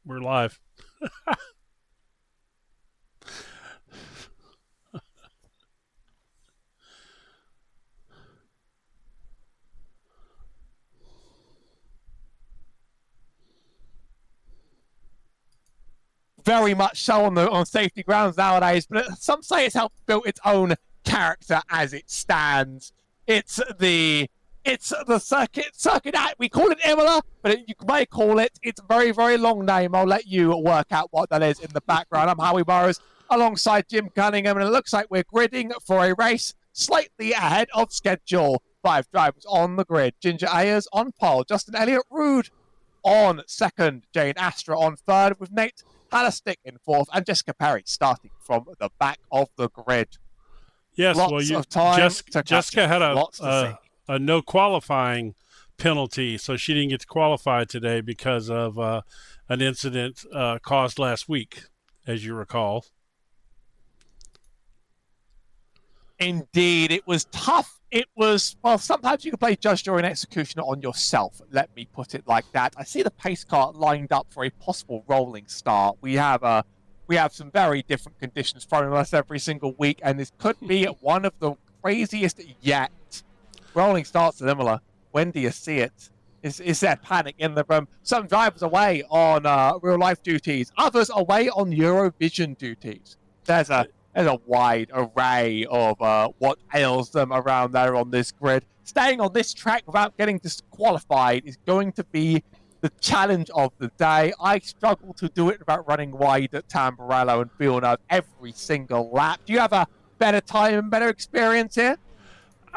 We're live. Very much so on safety grounds nowadays, but some say it's helped build its own character as it stands. It's the circuit act. We call it Imola, but you may call it its very, very long name. I'll let you work out what that is in the background. I'm Howie Burrows alongside Jim Cunningham, and it looks like we're gridding for a race slightly ahead of schedule. 5 drivers on the grid. Ginger Ayers on pole. Justin Elliott Rude on second. Jane Astra on third, with Nate Hallerstick in fourth, and Jessica Perry starting from the back of the grid. Yes, Lots of time to Jessica had lots to see. a no qualifying penalty, so she didn't get to qualify today because of an incident caused last week, as you recall. Indeed, it was tough. It was, well, sometimes you can play judge, jury, and executioner on yourself. Let me put it like that. I see the pace car lined up for a possible rolling start. We have some very different conditions thrown at us every single week, and this could be one of the craziest yet. Rolling starts at Imola. When do you see it? Is there panic in the room? Some drivers away on real life duties, others away on Eurovision duties. There's a wide array of what ails them around there on this grid. Staying on this track without getting disqualified is going to be the challenge of the day. I struggle to do it without running wide at Tamburello and Villeneuve every single lap. Do you have a better time and better experience here?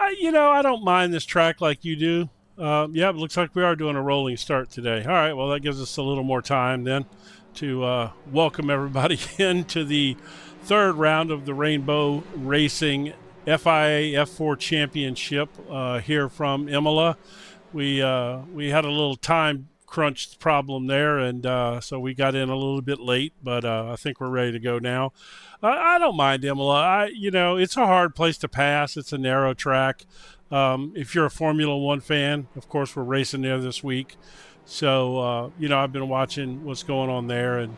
I don't mind this track like you do. Yeah, it looks like we are doing a rolling start today. All right, well, that gives us a little more time then to welcome everybody into the third round of the Rainbow Racing FIA F4 Championship here from Imola. We had a little time crunch problem there, and so we got in a little bit late, but I think we're ready to go now. I don't mind Imola. It's a hard place to pass. It's a narrow track. If you're a Formula One fan, of course, we're racing there this week. So, I've been watching what's going on there, and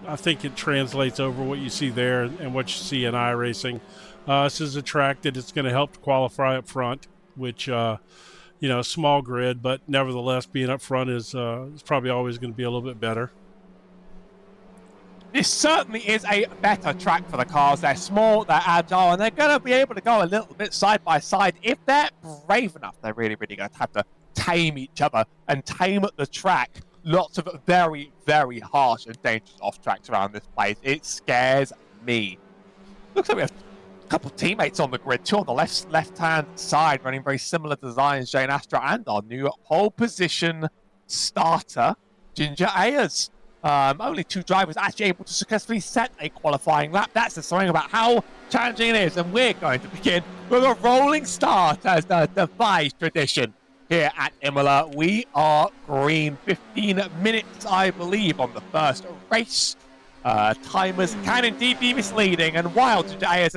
I think it translates over what you see there and what you see in iRacing. This is a track that it's going to help to qualify up front, which, small grid, but nevertheless, being up front is probably always going to be a little bit better. This certainly is a better track for the cars. They're small, they're agile, and they're going to be able to go a little bit side by side. If they're brave enough, they're really, really going to have to tame each other and tame the track. Lots of very, very harsh and dangerous off tracks around this place. It scares me. Looks like we have a couple of teammates on the grid, two on the left-hand side, running very similar designs. Jane Astra and our new pole position starter, Ginger Ayers. Only 2 drivers actually able to successfully set a qualifying lap. That's the something about how challenging it is. And we're going to begin with a rolling start as the defies tradition here at Imola. We are green. 15 minutes, I believe, on the first race. Timers can indeed be misleading. And while Ginger Ayers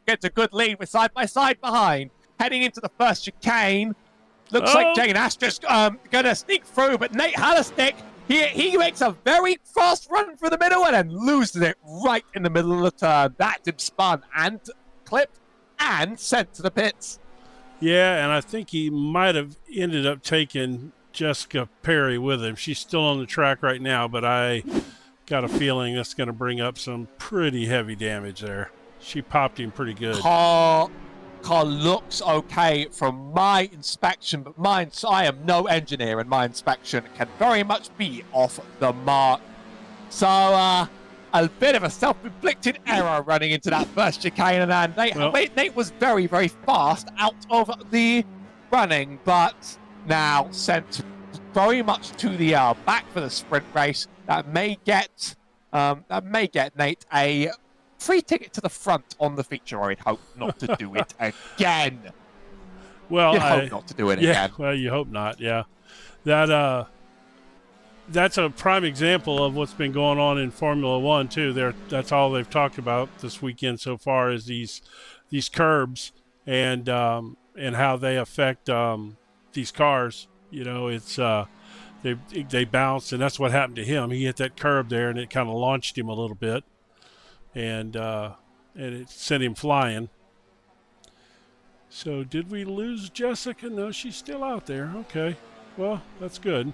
gets a good lead with side-by-side behind, heading into the first chicane, looks like Jane Astra's going to sneak through, but Nate Hallerstick, he makes a very fast run through the middle and then loses it right in the middle of the turn. That's him spun and clipped and sent to the pits. Yeah, and I think he might have ended up taking Jessica Perry with him. She's still on the track right now, but I got a feeling that's going to bring up some pretty heavy damage there. She popped him pretty good. Car looks okay from my inspection, but I am no engineer, and my inspection can very much be off the mark. So a bit of a self-inflicted error running into that first chicane, and Nate was very, very fast out of the running, but now sent very much to the back for the sprint race. That may get Nate a free ticket to the front on the feature. I'd hope not to do it again. Well, you hope not to do it again. Well, you hope not. Yeah, that's a prime example of what's been going on in Formula One too. That's all they've talked about this weekend so far is these curbs and how they affect these cars. It's they bounced, and that's what happened to him. He hit that curb there, and it kind of launched him a little bit, and it sent him flying. So did we lose Jessica? No, she's still out there. Okay, well, that's good.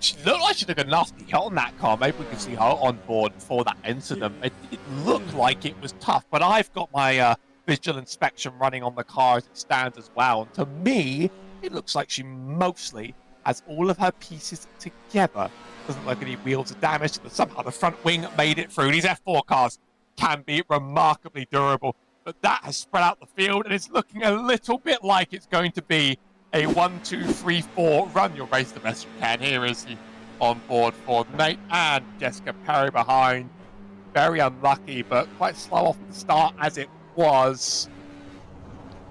She looked like she took a nasty hit on that car. Maybe we can see her on board before that incident. It didn't look like it was tough, but I've got my visual inspection running on the car as it stands as well. And to me, it looks like she mostly has all of her pieces together. Doesn't look like any wheels are damaged, but somehow the front wing made it through. These F4 cars can be remarkably durable, but that has spread out the field, and it's looking a little bit like it's going to be a 1, 2, 3, 4 run your race the best you can. Here is the on board for Nate and Jessica Perry behind. Very unlucky, but quite slow off the start as it was.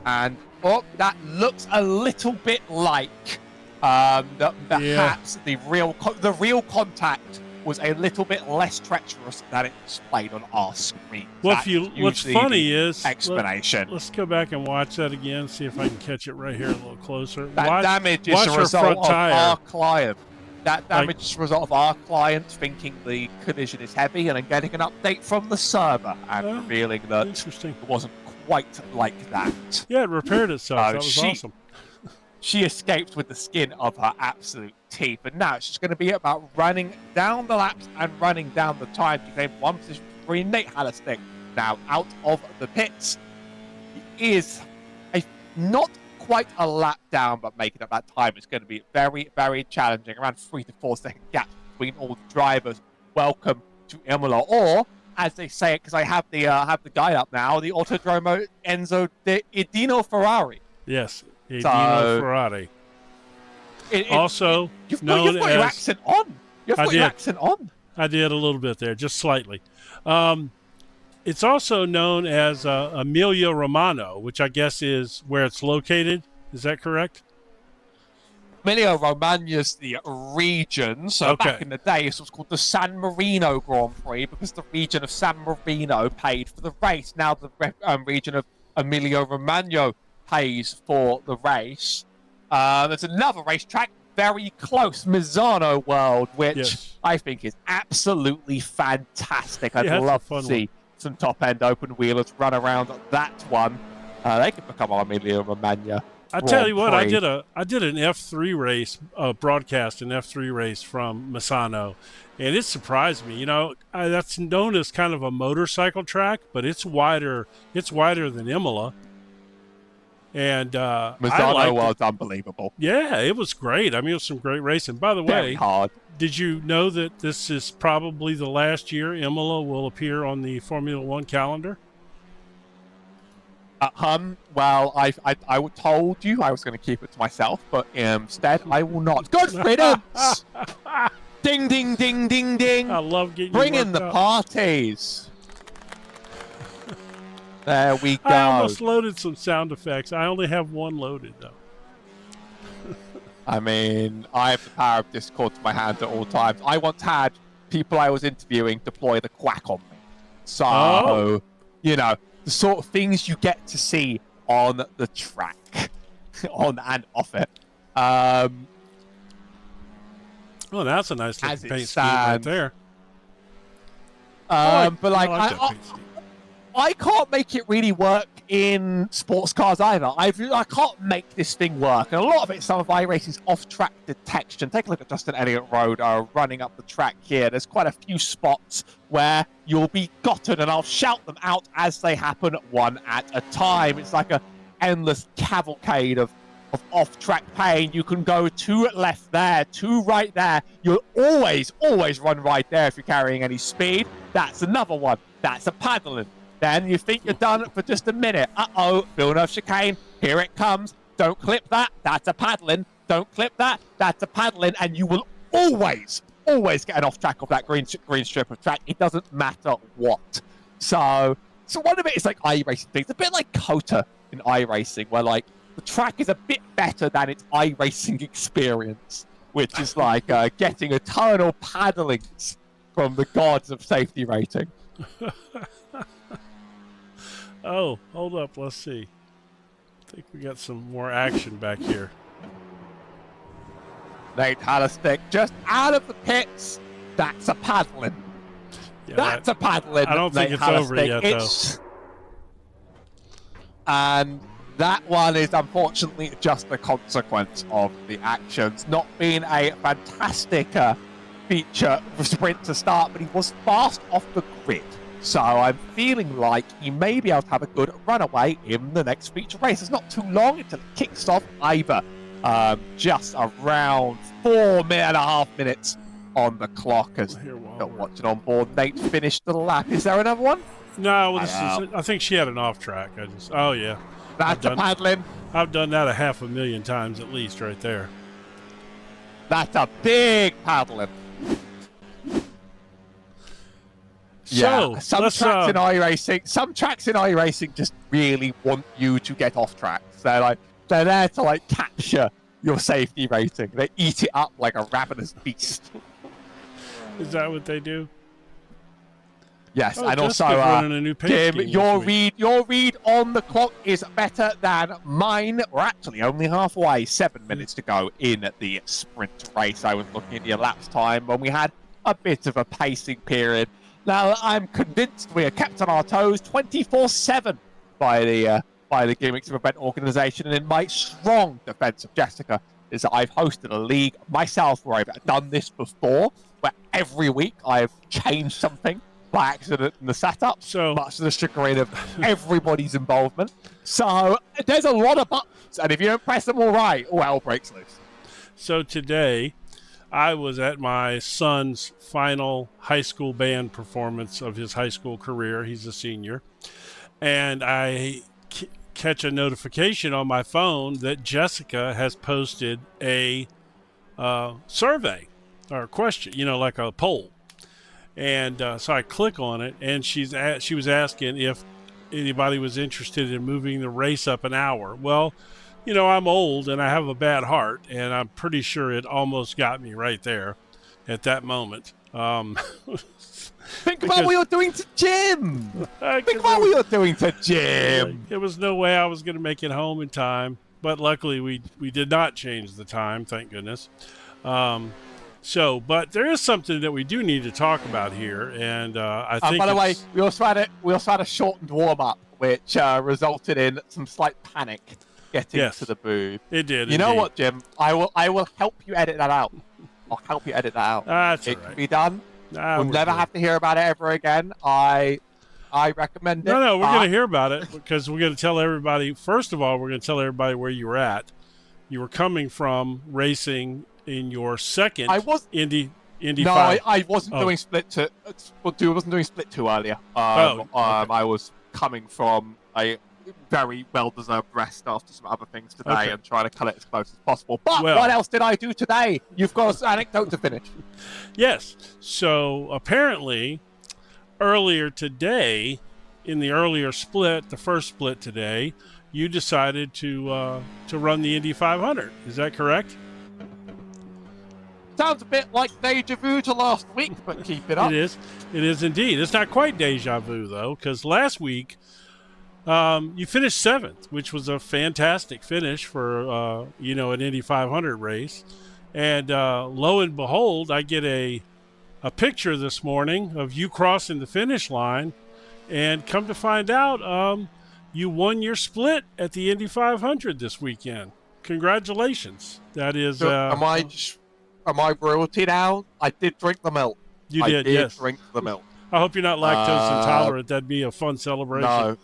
And that looks a little bit like that perhaps the real contact was a little bit less treacherous than it displayed on our screen. Well, what's funny is explanation. Let's go back and watch that again. See if I can catch it right here a little closer. That damage is a result of our client. That damage is a result of our client thinking the collision is heavy and then getting an update from the server and revealing that it wasn't quite like that. Yeah, it repaired itself. That was awesome. She escaped with the skin of her absolute teeth, and now it's just going to be about running down the laps and running down the time to claim one position for Nate Hallistick. Now out of the pits, he is not quite a lap down, but making up that time is going to be very, very challenging. Around 3 to 4 second gap between all the drivers. Welcome to Imola, or as they say it, because I have the guide up now, the Autodromo Enzo Edino Ferrari. Yes. Edino Ferrari. Also known you've got as... your accent on. You've got your accent on. I did a little bit there, just slightly. It's also known as Emilia Romagna, which I guess is where it's located. Is that correct? Emilia Romagna is the region. So back in the day, this was called the San Marino Grand Prix because the region of San Marino paid for the race. Now the region of Emilia Romagna pays for the race. There's another racetrack very close, Misano World, which I think is absolutely fantastic. I'd love to see some top-end open wheelers run around that one. They could become our Emilia Romagna. I tell you what, I did an F3 race, broadcast an F3 race from Misano, and it surprised me. You know, that's known as kind of a motorcycle track, but it's wider. It's wider than Imola. And Misano was unbelievable. Yeah, it was great. I mean, it was some great racing. By the way, hard. Did you know that this is probably the last year Imola will appear on the Formula One calendar? Well, I told you I was going to keep it to myself, but instead I will not. Good riddance! Ding, ding, ding, ding, ding. I love getting Bring in the parties. There we go. I almost loaded some sound effects. I only have one loaded, though. I mean, I have the power of Discord to my hand at all times. I once had people I was interviewing deploy the quack on me. So, you know, the sort of things you get to see on the track, on and off it. Oh, that's a nice looking paint scheme right there. But like I can't make it really work in sports cars either. I can't make this thing work. And a lot of it is some of iRacing's off-track detection. Take a look at Justin Elliott Road running up the track here. There's quite a few spots where you'll be gotten, and I'll shout them out as they happen one at a time. It's like a endless cavalcade of off-track pain. You can go to left there, to right there. You'll always run right there if you're carrying any speed. That's another one. That's a paddling. Then you think you're done for just a minute. Uh-oh, Villeneuve chicane. Here it comes. Don't clip that. That's a paddling. Don't clip that. That's a paddling. And you will always get an off track of that green strip of track. It doesn't matter what. So one of it is like iRacing things. A bit like COTA in iRacing, where like the track is a bit better than its iRacing experience, which is like getting eternal paddlings from the gods of safety rating. Oh, hold up. Let's see. I think we got some more action back here. Nate Hallerstick just out of the pits. That's a paddling. Yeah, That's a paddling. I don't think Nate it's over Hallerstick. yet, And that one is unfortunately just a consequence of the actions. Not being a fantastic feature sprint to start, but he was fast off the grid. So I'm feeling like he may be able to have a good runaway in the next feature race. It's not too long until it kicks off either. Just around 4.5 minutes on the clock as not watching on board. Nate finished the lap. Is there another one? No, I think she had an off track. Oh yeah. That's a paddling. I've done that 500,000 times at least right there. That's a big paddling. So, yeah, some tracks in iRacing just really want you to get off track. They're there to capture your safety rating. They eat it up like a ravenous beast. Is that what they do? Yes, and Jessica's also, running a new pace Tim, your read on the clock is better than mine. We're actually only halfway, 7 minutes to go in the sprint race. I was looking at the elapsed time when we had a bit of a pacing period. Now, I'm convinced we are kept on our toes 24/7 by the gimmicks of event organisation, and in my strong defence of Jessica is that I've hosted a league myself where I've done this before, where every week I've changed something by accident in the setup, so much to the chagrin of everybody's involvement. So there's a lot of buttons, and if you don't press them all right, all hell breaks loose. So today, I was at my son's final high school band performance of his high school career. He's a senior. And I catch a notification on my phone that Jessica has posted a survey or question, like a poll. And so I click on it, and she was asking if anybody was interested in moving the race up an hour. Well, I'm old and I have a bad heart, and I'm pretty sure it almost got me right there at that moment. Think about what you're doing to Jim. Think about what you're doing to Jim. There was no way I was going to make it home in time, but luckily we did not change the time, thank goodness. But there is something that we do need to talk about here, and I think. By the way, we also had a shortened warm up, which resulted in some slight panic getting to the booth. It did. You know what, Jim? I will help you edit that out. I'll help you edit that out. That's it all right. can be done. We'll never have to hear about it ever again. I recommend it. No, we're going to hear about it because we're going to tell everybody. First of all, we're going to tell everybody where you were at. You were coming from racing in your second Indy no, 5. I wasn't doing split two. I wasn't doing split two earlier. Okay. I was coming from a very well-deserved rest after some other things today and trying to cut it as close as possible. But what else did I do today? You've got an anecdote to finish. Yes. So apparently, earlier today, in the earlier split, the first split today, you decided to run the Indy 500. Is that correct? Sounds a bit like deja vu to last week, but keep it up. It is. It is indeed. It's not quite deja vu, though, because last week you finished 7th, which was a fantastic finish for, an Indy 500 race. And lo and behold, I get a picture this morning of you crossing the finish line, and come to find out you won your split at the Indy 500 this weekend. Congratulations. That is... Am I royalty now? I did drink the milk. You did, yes. I did drink the milk. I hope you're not lactose intolerant. That'd be a fun celebration.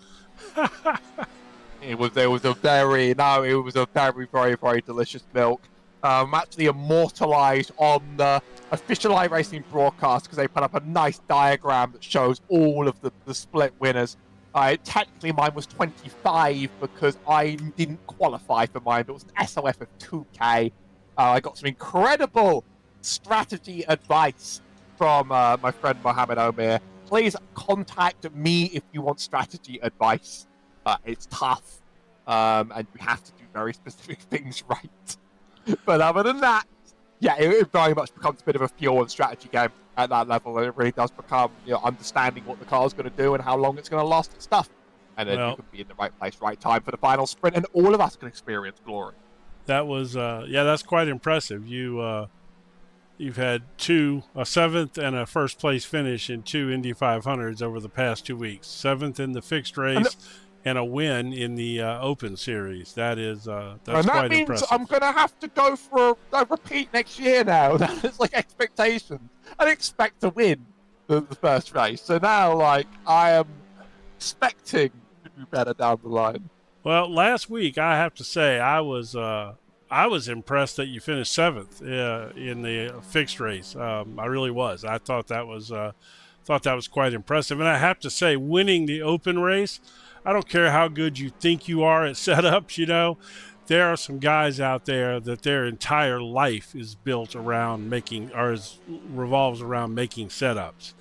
No. It was a very, very, very delicious milk. Actually immortalized on the official iRacing broadcast because they put up a nice diagram that shows all of the split winners. Technically, mine was 25 because I didn't qualify for mine, but it was an SOF of 2K. I got some incredible strategy advice from my friend Mohammed Omer. Please contact me if you want strategy advice. It's tough, and you have to do very specific things right. But other than that, it very much becomes a bit of a fuel and strategy game at that level. And it really does become understanding what the car's going to do and how long it's going to last and stuff. And then you can be in the right place, right time for the final sprint, and all of us can experience glory. That was yeah, that's quite impressive. You've had a seventh and a first place finish in two Indy 500s over the past 2 weeks. Seventh in the fixed And race and a win in the Open Series. That's And that quite means impressive. I'm going to have to go for a repeat next year now. That's like expectations. I expect to win the first race. So now, like, I am expecting to do better down the line. Well, last week I have to say I was impressed that you finished seventh in the fixed race. I really was. I thought that was quite impressive. And I have to say, winning the open race, I don't care how good you think you are at setups. There are some guys out there that their entire life is built around revolves around making setups.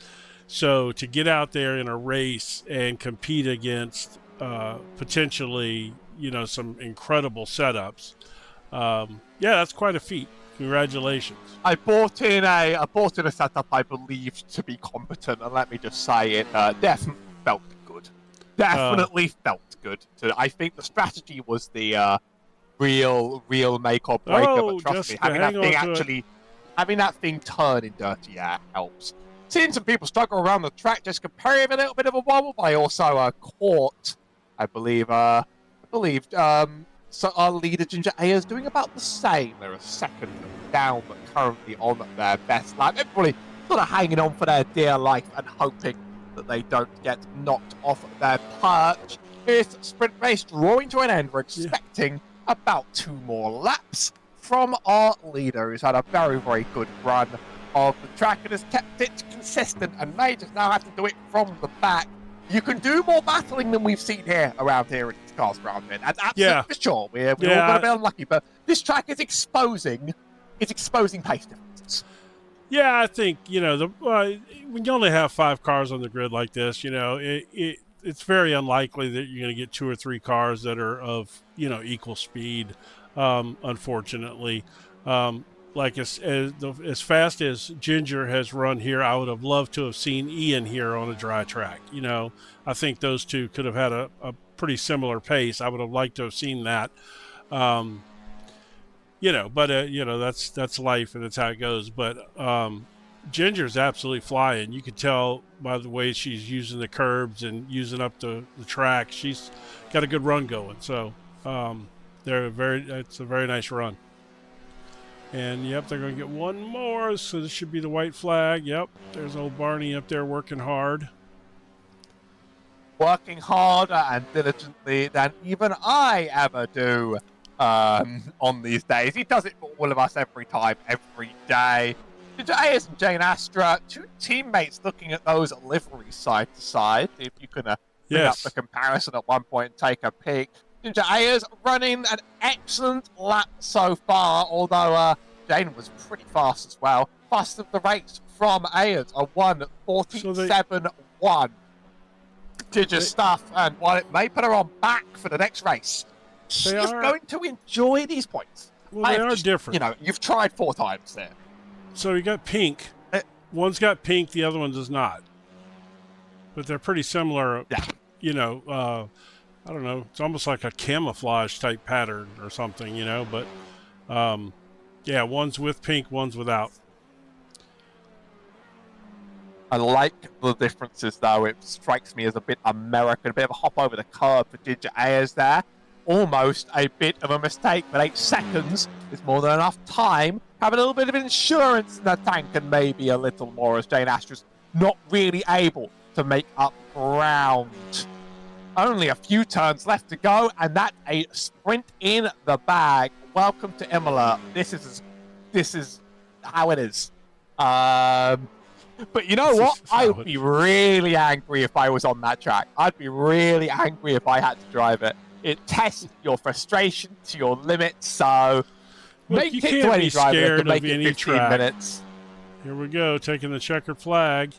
So to get out there in a race and compete against potentially, some incredible setups, yeah, that's quite a feat. Congratulations. I bought in a setup I believed to be competent, and let me just say it definitely felt good. Definitely felt good. So I think the strategy was the real make or break. But trust me, having that thing turn in dirty air helps. Seeing some people struggle around the track just could carry a little bit of a wobble, but I also caught, I believe, so our leader Ginger Ayers doing about the same. They're a second down, but currently on their best lap. Everybody sort of hanging on for their dear life and hoping that they don't get knocked off their perch. This sprint race drawing to an end. We're expecting about 2 more laps from our leader, who's had a very, very good run of the track and has kept it consistent, and may just now have to do it from the back. You can do more battling than we've seen around here in this cars round bit. That's absolutely for sure. We're all going to be unlucky, but this track is exposing pace differences. Yeah, I think when you only have 5 cars on the grid like this, it's very unlikely that you're going to get 2 or 3 cars that are of equal speed. Unfortunately, like as fast as Ginger has run here, I would have loved to have seen Ian here on a dry track. I think those two could have had a pretty similar pace. I would have liked to have seen that. But that's life and that's how it goes. But Ginger's absolutely flying. You could tell by the way she's using the curbs and using up the track. She's got a good run going. So it's a very nice run. And, yep, they're going to get one more, so this should be the white flag. Yep, there's old Barney up there working hard. Working harder and diligently than even I ever do on these days. He does it for all of us every time, every day. Ginger Ayers and Jane Astra, 2 teammates looking at those liveries side to side. If you can bring up the comparison at one point and take a peek. Ginger Ayers running an excellent lap so far, although Jane was pretty fast as well. Fast of the race from Ayers, a 1:47.1. Ginger stuff, and while it may put her on back for the next race, she's going to enjoy these points. Well, they are different. You've tried 4 times there. So you got pink. One's got pink, the other one does not. But they're pretty similar. Yeah. I don't know. It's almost like a camouflage type pattern or something, But, yeah, one's with pink, one's without. I like the differences, though. It strikes me as a bit American, a bit of a hop over the curb for Ginger Ayers there. Almost a bit of a mistake, but 8 seconds is more than enough time. Have a little bit of insurance in the tank and maybe a little more, as Jane Astra's not really able to make up ground. Only a few turns left to go, and that's a sprint in the bag. Welcome to Imola. This is how it is. But you know what? I would be really angry if I was on that track. I'd be really angry if I had to drive it. It tests your frustration to your limits, so make it to any driver to make it 15 track. Minutes. Here we go, taking the checkered flag.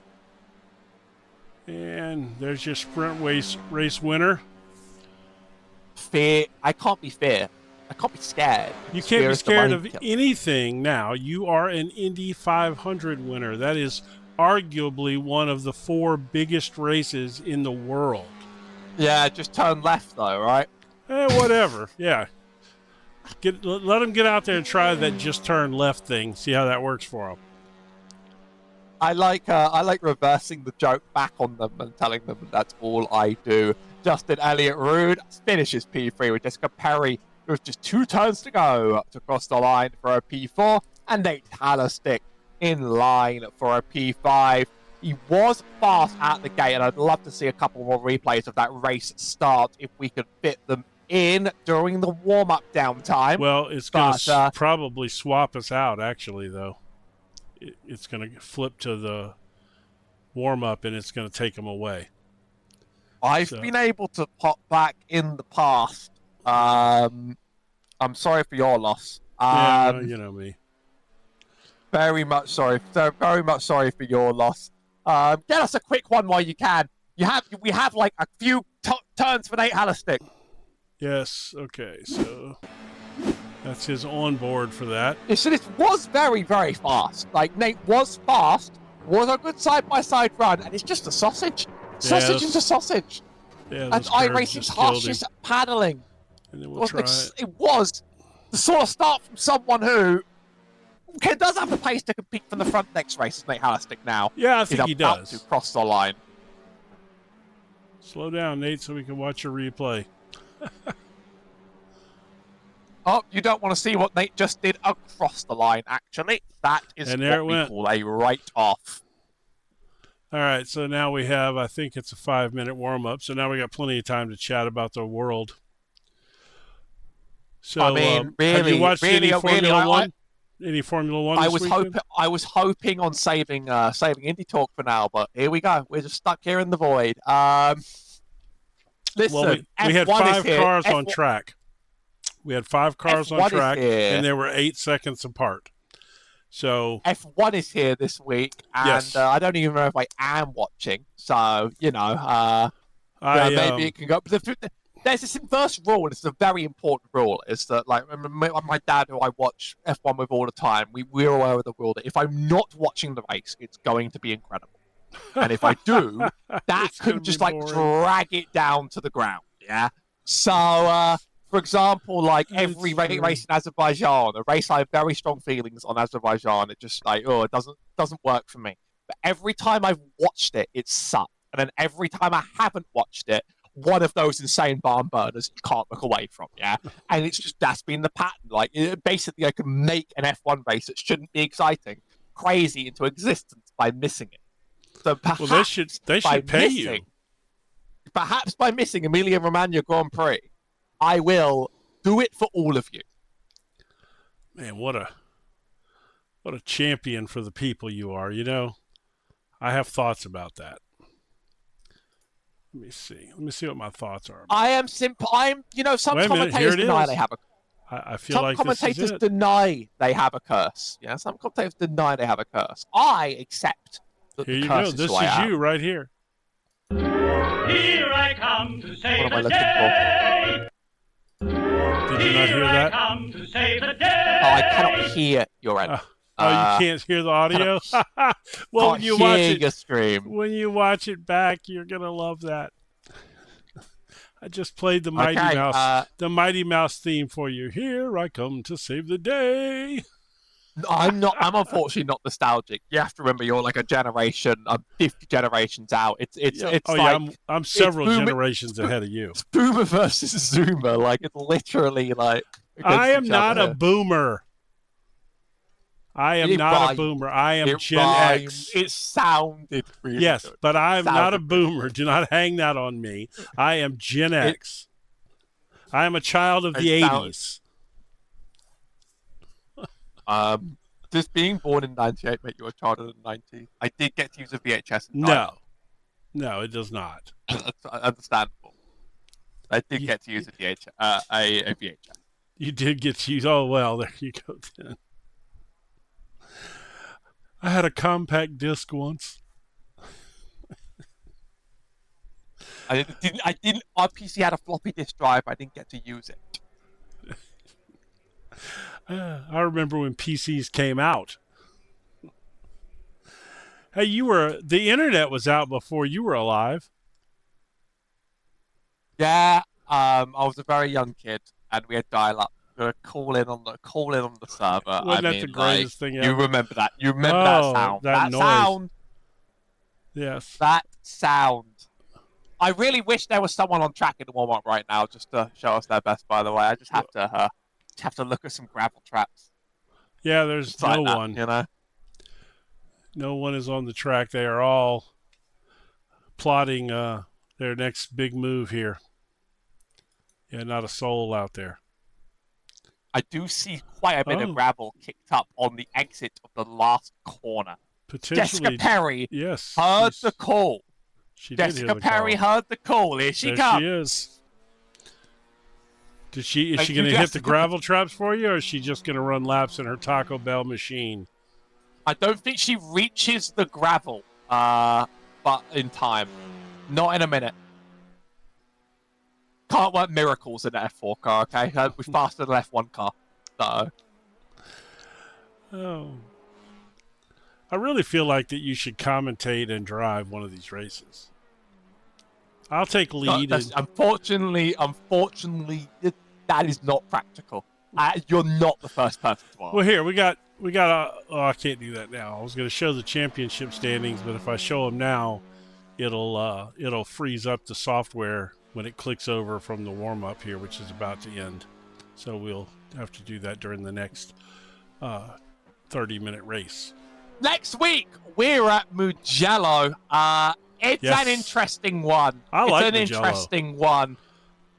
And there's your sprint race winner. Fear. I can't be fair. I can't be scared. You can't be scared of anything now. You are an Indy 500 winner. That is arguably one of the 4 biggest races in the world. Yeah, just turn left though, right? Whatever. Yeah. Let him get out there and try that just turn left thing. See how that works for him. I like reversing the joke back on them and telling them that's all I do. Justin Elliott Rude finishes P3 with Jessica Perry with just 2 turns to go to cross the line for a P4, and Nate Hallerstick in line for a P5. He was fast at the gate, and I'd love to see a couple more replays of that race start if we could fit them in during the warm-up downtime. Well, it's going to probably swap us out, actually, though. It's going to flip to the warm-up, and it's going to take them away. I've been able to pop back in the past. I'm sorry for your loss. Yeah, you know me. Very much sorry. Very much sorry for your loss. Get us a quick one while you can. We have like a few turns for Nate Hallerstick. Yes. Okay. So that's his onboard for that. So this was very, very fast. Like, Nate was fast, was a good side-by-side run, and it's just a sausage. Sausage is a sausage. Yeah, and iRacing's harshest at paddling. And then we'll try it was the sort of start from someone who does have the pace to compete from the front next race, as Nate Hallerstick now. Yeah, I think he does. To cross the line. Slow down, Nate, so we can watch your replay. Oh, you don't want to see what Nate just did across the line, actually. That is what we call a write-off. All right, so now we have, I think it's a 5-minute warm-up, so now we got plenty of time to chat about the world. So, I mean, have you watched any Formula One? Any Formula One? I was hoping on saving Indie Talk for now, but here we go. We're just stuck here in the void. Listen, well, we had 5 cars on track. We had 5 cars on track, and they were 8 seconds apart. So F1 is here this week, and yes. I don't even know if I am watching. So maybe it can go. There's this first rule, and it's a very important rule, is that, like, my dad, who I watch F1 with all the time, we're aware of the rule that if I'm not watching the race, it's going to be incredible. And if I do, that could just, like, drag it down to the ground, yeah? So, for example, like, every race in Azerbaijan, a race I have very strong feelings on Azerbaijan, it just, like, it doesn't work for me. But every time I've watched it, it's sucked. And then every time I haven't watched it, one of those insane barn burners you can't look away from, yeah? And it's just, that's been the pattern. Like, basically, I can make an F1 race that shouldn't be exciting crazy into existence by missing it. So perhaps they should pay you. Perhaps by missing Emilia-Romagna Grand Prix, I will do it for all of you. Man, what a champion for the people you are, you know? I have thoughts about that. Let me see what my thoughts are. I am simple. Some commentators deny they have a. I feel like commentators deny they have a curse. Yeah, some commentators deny they have a curse. I accept that here the you curse go. This is you right here. Here I come to save the day. Did you not hear that? Come to save the day. Oh, I cannot hear your end. You can't hear the audio? Well, when you watch it back, you're gonna love that. I just played the Mighty Mouse theme for you. Here I come to save the day. I'm unfortunately not nostalgic. You have to remember, you're like a generation, 50 generations out. I'm several generations ahead of you. It's Boomer versus Zoomer. Like, it's literally like. I am not a boomer. I am not a boomer. I am Gen X. It sounded really good. But I am not a boomer. Do not hang that on me. I am Gen X. I am a child of the 80s. Just being born in 98 make you a child of the 90s. I did get to use a VHS. No, it does not. That's understandable. I did get to use a VHS. You did get to use. Oh well, there you go then. I had a compact disc once. I didn't. My PC had a floppy disk drive. I didn't get to use it. I remember when PCs came out. Hey, the internet was out before you were alive. Yeah, I was a very young kid, and we had dial-up. Gonna call in on the server. Wasn't that the greatest thing ever? You remember that? You remember that sound? That noise. Sound. Yes. That sound. I really wish there was someone on track in the warm-up right now just to show us their best. By the way, I just have to look at some gravel traps. Yeah, there's no one. You know, no one is on the track. They are all plotting their next big move here. Yeah, not a soul out there. I do see quite a bit of gravel kicked up on the exit of the last corner. Potentially, Jessica Perry yes, heard the call. Jessica Perry heard the call. Here she there comes. She is. Is she going to hit the gravel traps for you, or is she just going to run laps in her Taco Bell machine? I don't think she reaches the gravel, but in time. Not in a minute. Can't work miracles in an F4 car, okay? We're faster than an F1 car. So. Oh. I really feel like that you should commentate and drive one of these races. I'll take lead. Unfortunately, that is not practical. You're not the first person to ask. Well, here we got. I can't do that now. I was going to show the championship standings, but if I show them now, it'll freeze up the software when it clicks over from the warm up here, which is about to end. So we'll have to do that during the next 30-minute race. Next week we're at Mugello. It's an interesting one. It's an interesting one.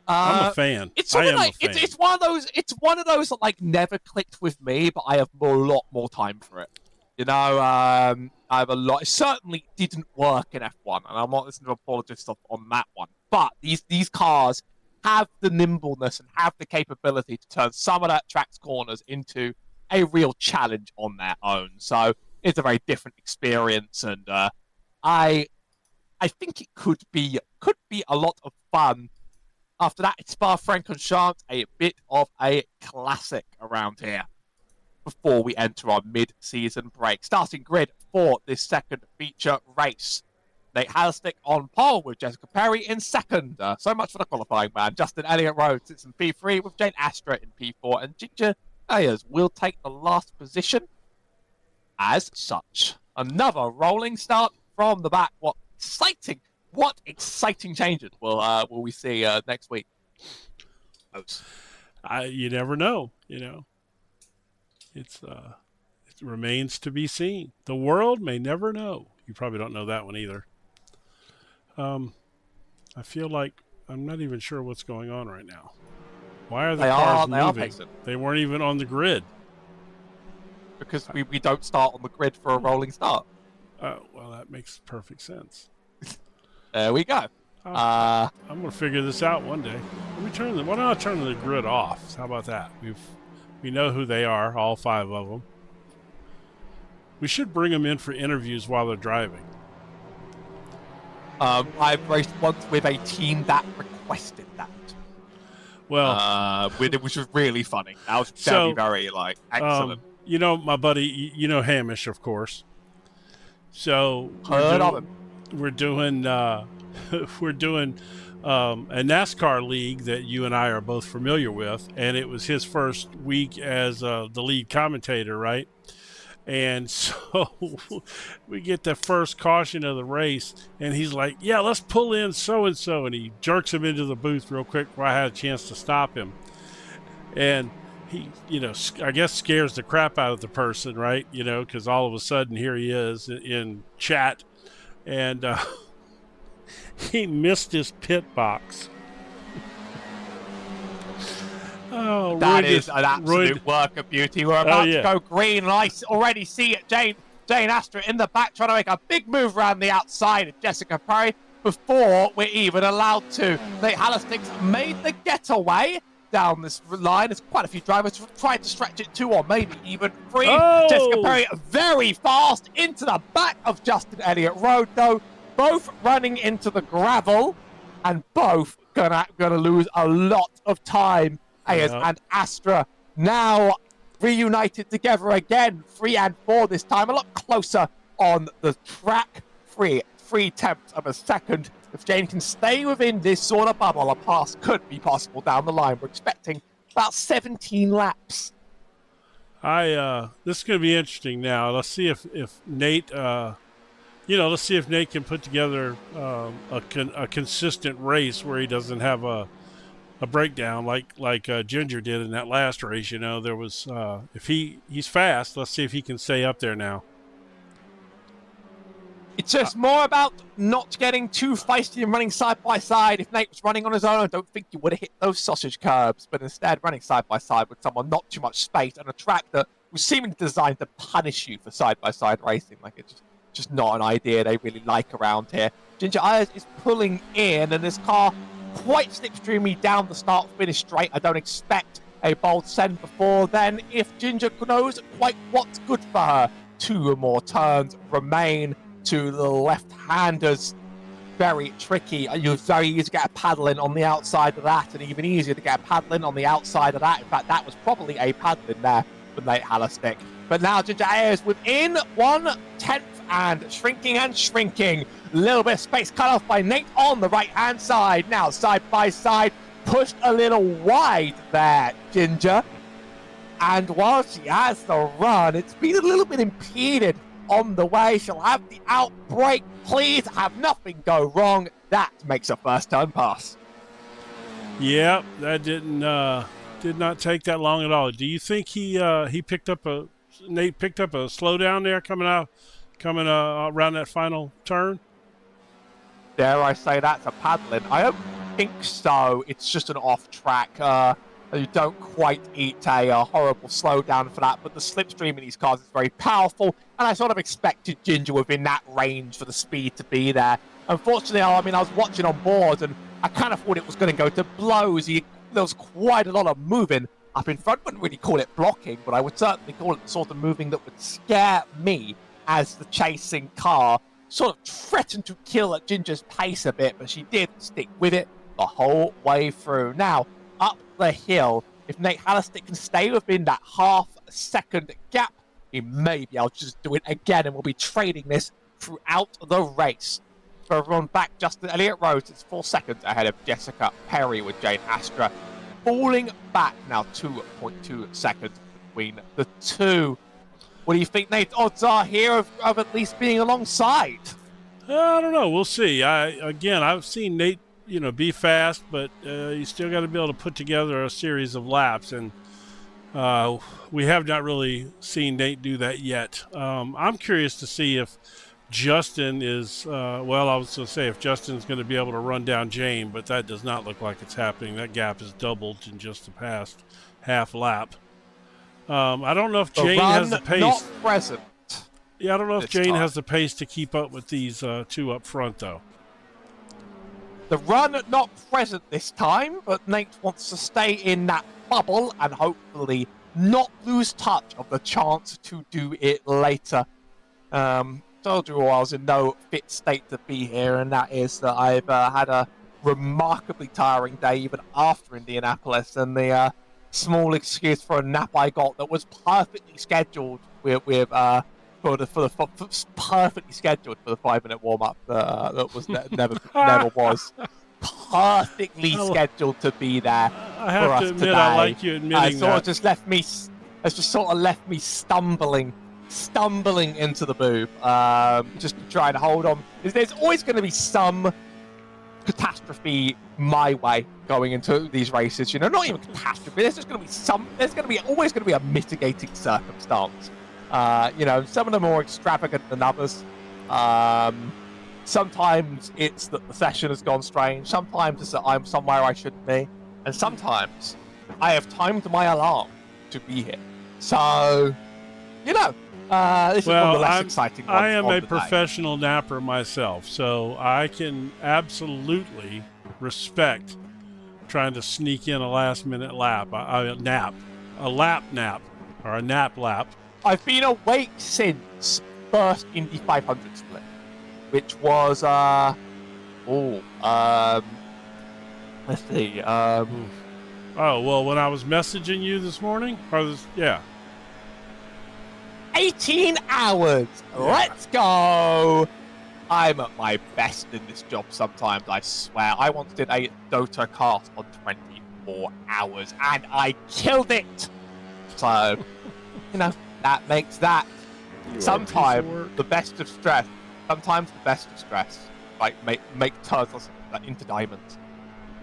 I'm a fan. It's one of those that like never clicked with me, but I have a lot more time for it. You know, I have a lot. It certainly didn't work in F1, and I'm not listening to apologists on that one. But these cars have the nimbleness and have the capability to turn some of that track's corners into a real challenge on their own. So it's a very different experience, and I think it could be a lot of fun. After that, it's Spa-Francorchamps, a bit of a classic around here before we enter our mid-season break. Starting grid for this second feature race. Nate Halstick on pole with Jessica Perry in second. So much for the qualifying, man. Justin Elliott Road sits in P3 with Jane Astra in P4, and Ginger Ayers will take the last position as such. Another rolling start from the back. What exciting changes will we see next week? You never know. You know, it remains to be seen. The world may never know. You probably don't know that one either. I feel like I'm not even sure what's going on right now. Why are the cars moving? They weren't even on the grid. Because we don't start on the grid for a rolling start. Oh, well, that makes perfect sense. There we go. I'm going to figure this out one day. Why don't I turn the grid off? How about that? We know who they are, all 5 of them. We should bring them in for interviews while they're driving. I've raced once with a team that requested that. Well, which was really funny. That was very, very excellent. You know, my buddy, you know Hamish, of course. So we're doing a NASCAR league that you and I are both familiar with, and it was his first week as the lead commentator, right? And so we get the first caution of the race, and he's like, yeah, let's pull in so-and-so, and he jerks him into the booth real quick before I had a chance to stop him. And he, I guess scares the crap out of the person, right? Because all of a sudden here he is in chat, and he missed his pit box. Oh, that is an absolute work of beauty. We're about to go green, and I already see it. Jane Astra in the back trying to make a big move around the outside of Jessica Perry before we're even allowed to. Nate Halstick's made the getaway down this line. There's quite a few drivers trying to stretch it 2 or maybe even 3. Oh! Jessica Perry very fast into the back of Justin Elliott Road, though. Both running into the gravel and both gonna lose a lot of time. Ayers and Astra now reunited together again, 3 and 4 this time, a lot closer on the track. 3/10 of a second. If Jane can stay within this sort of bubble, a pass could be possible down the line. We're expecting about 17 laps. This is going to be interesting now. Let's see if Nate, let's see if Nate can put together a consistent race where he doesn't have a breakdown like Ginger did in that last race. There was if he's fast. Let's see if he can stay up there now. It's just more about not getting too feisty and running side by side. If Nate was running on his own, I don't think you would have hit those sausage curbs, but instead running side by side with someone, not too much space, and a track that was seemingly designed to punish you for side by side racing. Like, it's just not an idea they really like around here. Ginger Ayers is pulling in, and this car quite slipstreamy down the start-finish straight. I don't expect a bold send before then. If Ginger knows quite what's good for her, 2 more turns remain to the left-handers. Very tricky. You're very easy to get a paddle in on the outside of that, and even easier to get a paddle in on the outside of that. In fact, that was probably a paddle in there for Nate Hallerstick. But now Ginger Ayers within 1/10 and shrinking and shrinking. A little bit of space cut off by Nate on the right-hand side. Now side by side, pushed a little wide there, Ginger. And while she has the run, it's been a little bit impeded on the way. She'll have the outbreak. Please have nothing go wrong. That makes a first turn pass. Yeah, that did not take that long at all. Do you think Nate picked up a slowdown there coming around that final turn? Dare I say that's a paddling? I don't think so. It's just an off track. You don't quite eat a horrible slowdown for that, but the slipstream in these cars is very powerful, and I sort of expected Ginger within that range for the speed to be there. Unfortunately, I was watching on board, and I kind of thought it was going to go to blows. There was quite a lot of moving up in front. Wouldn't really call it blocking, but I would certainly call it the sort of moving that would scare me as the chasing car sort of threatened to kill at Ginger's pace a bit, but she did stick with it the whole way through. Now, up the hill, if Nate Hallerstick can stay within that half-second gap, he may be able to just do it again, and we'll be trading this throughout the race. For everyone back, Justin Elliott Rose is 4 seconds ahead of Jessica Perry with Jane Astra. Falling back now 2.2 seconds between the two. What do you think Nate's odds are here of at least being alongside? I don't know. We'll see. I've seen Nate be fast, but you still got to be able to put together a series of laps, and we have not really seen Nate do that yet. I'm curious to see if Justin is, I was going to say if Justin's going to be able to run down Jane, but that does not look like it's happening. That gap is doubled in just the past half lap. I don't know if Jane has the pace. Not present. Yeah, I don't know if Jane has the pace to keep up with these two up front, though. The run not present this time, but Nate wants to stay in that bubble and hopefully not lose touch of the chance to do it later. Told you I was in no fit state to be here, and that is that I've had a remarkably tiring day even after Indianapolis, and the small excuse for a nap I got that was perfectly scheduled perfectly scheduled for the 5-minute warm-up that was never was perfectly scheduled to be there. I have to admit, today. I like you admitting that. Just left me stumbling into the booth, just to try and hold on. There's always going to be some catastrophe my way going into these races. Not even catastrophe. There's just going to be always going to be a mitigating circumstance. Some of them are more extravagant than others. Sometimes it's that the session has gone strange. Sometimes it's that I'm somewhere I shouldn't be. And sometimes I have timed my alarm to be here. So, this is one of the less exciting ones. I am a professional napper myself, so I can absolutely respect trying to sneak in a last-minute lap, a nap lap. I've been awake since first Indy 500 split, which was let's see. When I was messaging you this morning, 18 hours. Yeah. Let's go. I'm at my best in this job sometimes, I swear. I once did a Dota cast on 20 4 hours, and I killed it. So, that makes that sometimes the best of stress. Sometimes the best of stress, like make turtles into diamonds.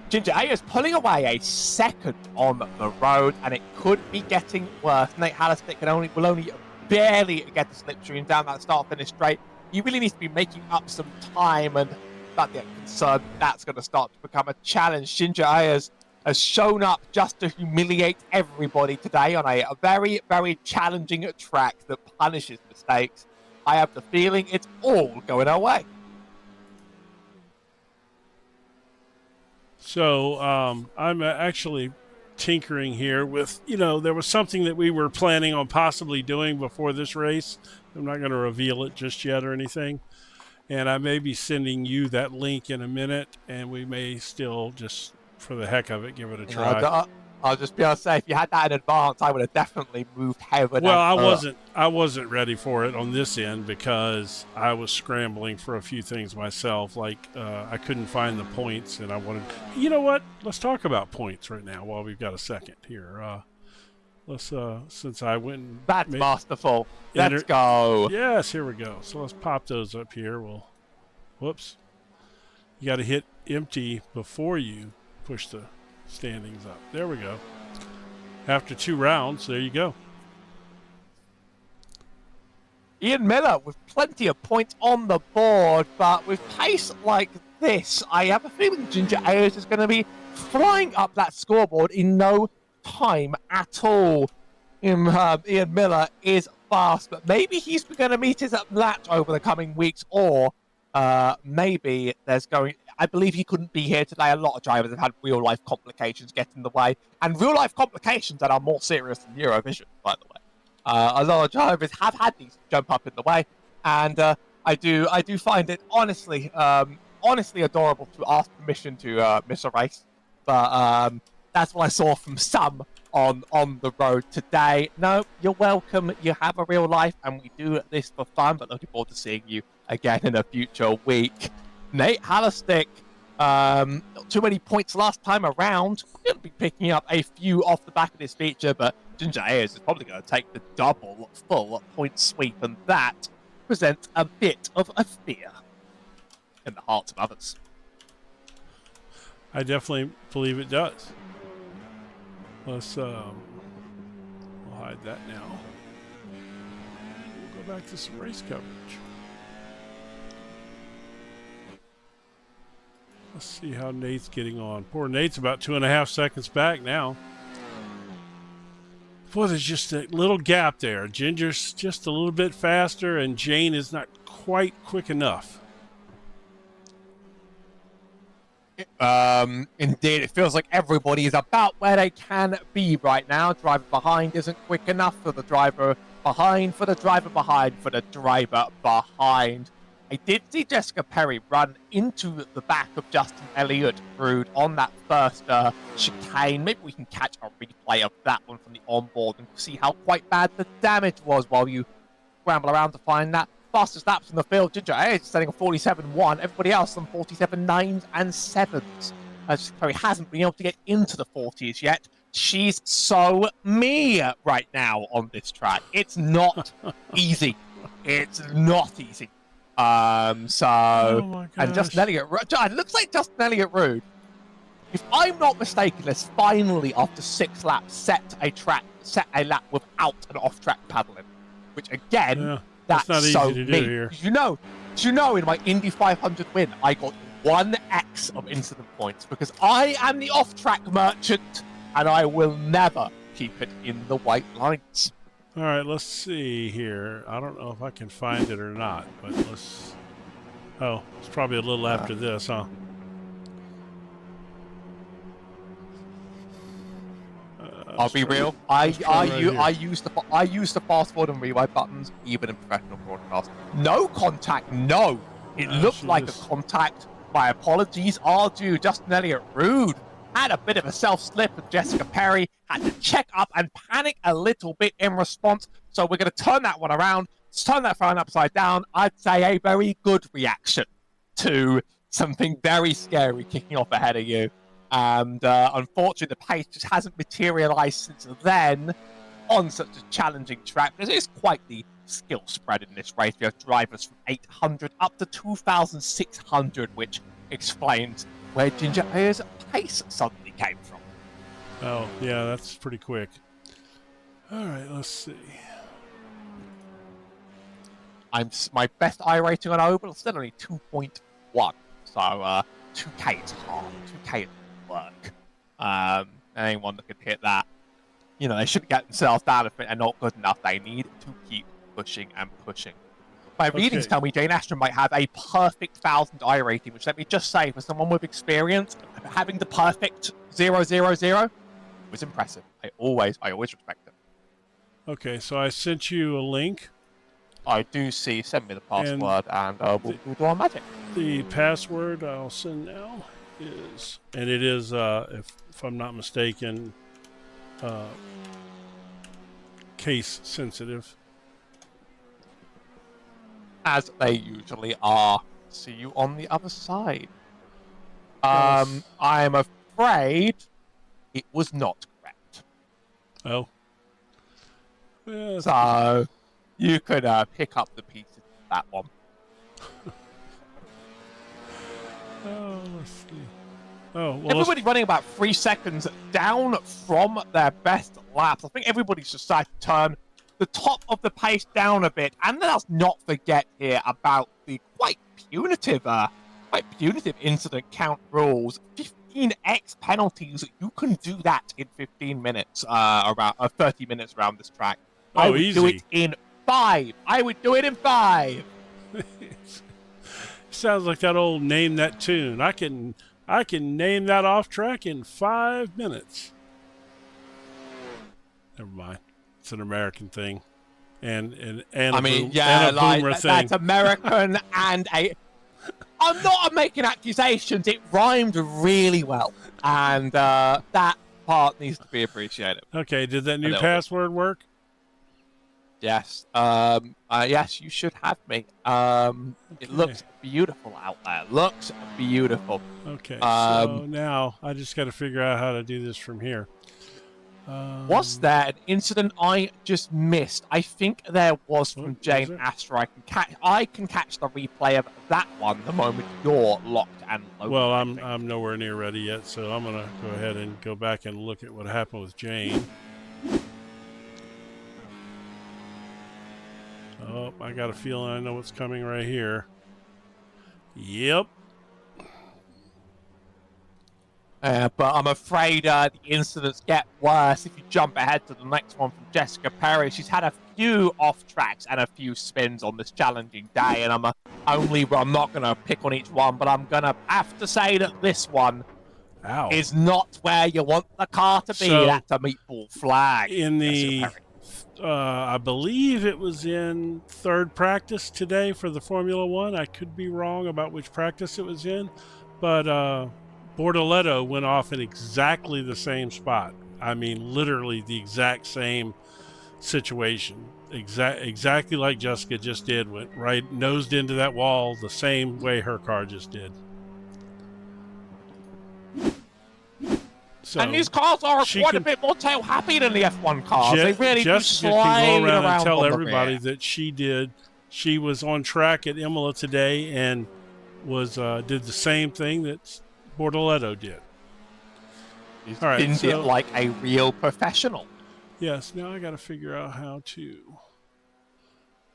Ginger A is pulling away a second on the road, and it could be getting worse. Nate Hallistick will only barely get the slipstream down that start-finish straight. You really need to be making up some time, and start to get concerned that's going to start to become a challenge. Ginger A has shown up just to humiliate everybody today on a very, very challenging track that punishes mistakes. I have the feeling it's all going our way. So I'm actually tinkering here with, there was something that we were planning on possibly doing before this race. I'm not going to reveal it just yet or anything. And I may be sending you that link in a minute, and we may still just, for the heck of it, give it a try. I'll just be able to say, if you had that in advance, I would have definitely moved heaven. Well, I wasn't ready for it on this end because I was scrambling for a few things myself. Like I couldn't find the points, and I wanted. You know what? Let's talk about points right now while we've got a second here. Let's since I went. That's masterful. Let's go. Yes, here we go. So let's pop those up here. Whoops. You got to hit empty before you push the standings up. There we go. After 2 rounds, there you go. Ian Miller with plenty of points on the board, but with pace like this, I have a feeling Ginger Ayers is going to be flying up that scoreboard in no time at all. Ian Miller is fast, but maybe he's going to meet his match over the coming weeks, or maybe I believe he couldn't be here today. A lot of drivers have had real-life complications get in the way, and real-life complications that are more serious than Eurovision, by the way. A lot of drivers have had these jump up in the way, and I do find it honestly adorable to ask permission to miss a race. But that's what I saw from some on the road today. No, you're welcome. You have a real life, and we do this for fun. But looking forward to seeing you again in a future week. Nate Hallistick, not too many points last time around. He'll be picking up a few off the back of this feature, but Ginger Ayers is probably going to take the double full point sweep, and that presents a bit of a fear in the hearts of others. I definitely believe it does. Let's we'll hide that now. We'll go back to some race coverage. Let's see how Nate's getting on. Poor Nate's about 2.5 seconds back now. Boy, there's just a little gap there. Ginger's just a little bit faster, and Jane is not quite quick enough. Indeed, it feels like everybody is about where they can be right now. Driver behind isn't quick enough for the driver behind, for the driver behind, for the driver behind. I did see Jessica Perry run into the back of Justin Elliott Rude on that first chicane. Maybe we can catch a replay of that one from the onboard and see how quite bad the damage was while you scramble around to find that. Fastest laps in the field, Ginger A is setting a 47.1. Everybody else on 47.9s and 7s. Jessica Perry hasn't been able to get into the 40s yet. She's so me right now on this track. It's not easy. It's not easy. And Justin Elliott, it looks like Justin Elliott Rude, if I'm not mistaken, has finally, after 6 laps, set a lap without an off-track paddling, which again, that's not so easy to do here. Do you know, in my Indy 500 win, I got 1x of incident points because I am the off-track merchant, and I will never keep it in the white lines. All right, let's see here. I don't know if I can find it or not, but let's... Oh, it's probably a little after this, huh? I'll be real. I use the fast forward and rewind buttons even in professional broadcast. No contact. No, it looked like a contact. My apologies are due. Justin Elliott Rude had a bit of a self-slip with Jessica Perry, had to check up and panic a little bit in response. So we're going to turn that one around, turn that phone upside down. I'd say a very good reaction to something very scary kicking off ahead of you. And unfortunately, the pace just hasn't materialized since then on such a challenging track, because it is quite the skill spread in this race. We have drivers from 800 up to 2,600, which explains where Ginger Ayer's pace suddenly came from. Oh, yeah, that's pretty quick. All right, let's see. My best I rating on Oval is still only 2.1, so 2K is hard. 2K is work. Anyone that can hit that, they shouldn't get themselves down if they're not good enough. They need to keep pushing and pushing. My readings tell me Jane Ashton might have a perfect 1,000 I rating, which, let me just say, for someone with experience, having the perfect 000 was impressive. I always respect it. Okay, so I sent you a link. I do see. Send me the password, and we'll do our magic. The password I'll send now is, and it is, if I'm not mistaken, case sensitive. As they usually are. See you on the other side. Yes. I'm afraid it was not correct. Oh. Yeah, so you could pick up the pieces of that one. Oh, let's see. Oh, well, everybody's running about 3 seconds down from their best laps. I think everybody's decided to turn the top of the pace down a bit, and let's not forget here about the quite punitive incident count rules. 15x penalties. You can do that in 15 minutes, around 30 minutes around this track. Oh, I would easy. do it in 5. I would do it in 5. Sounds like that old name that tune. I can name that off track in 5 minutes. Never mind. It's an American thing, and a boomer thing. That's American and a. I'm not making accusations. It rhymed really well, and that part needs to be appreciated. Okay, did that new password work? Yes. Yes, you should have me. It looks beautiful out there. Looks beautiful. Okay. So now I just got to figure out how to do this from here. Was there an incident I just missed? I think there was from Jane Astor. I can catch the replay of that one the moment you're locked and loaded. Well, I'm nowhere near ready yet, so I'm gonna go ahead and go back and look at what happened with Jane. Oh, I got a feeling I know what's coming right here. Yep. But I'm afraid the incidents get worse if you jump ahead to the next one from Jessica Perry. She's had a few off tracks and a few spins on this challenging day, and I'm not going to pick on each one, but I'm going to have to say that this one is not where you want the car to be. So, that's a meatball flag. In the, I believe it was in third practice today for the Formula One. I could be wrong about which practice it was in, but Bortoletto went off in exactly the same spot. I mean, literally the exact same situation. Exactly like Jessica just did. Went right, nosed into that wall the same way her car just did. So and these cars are quite a bit more tail happy than the F1 cars. They really Jessica do slide can go around and tell on everybody that she was on track at Imola today and was did the same thing that Bortoletto did. All right, did it like a real professional. Yes. Now I got to figure out how to.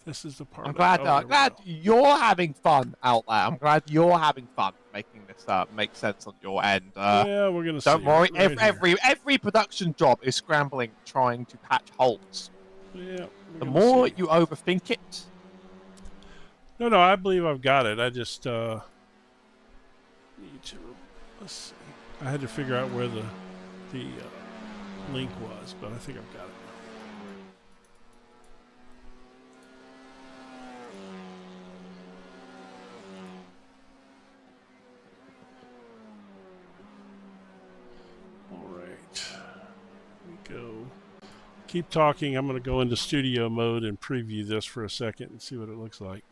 This is the part. I'm glad you're having fun out there. I'm glad you're having fun making this make sense on your end. Yeah, we're gonna. Don't worry. Every production job is scrambling, trying to patch holes. Yeah. The more you overthink it. No, I believe I've got it. I just need to. Let's see. I had to figure out where the link was, but I think I've got it. All right. Here we go. Keep talking. I'm going to go into studio mode and preview this for a second and see what it looks like.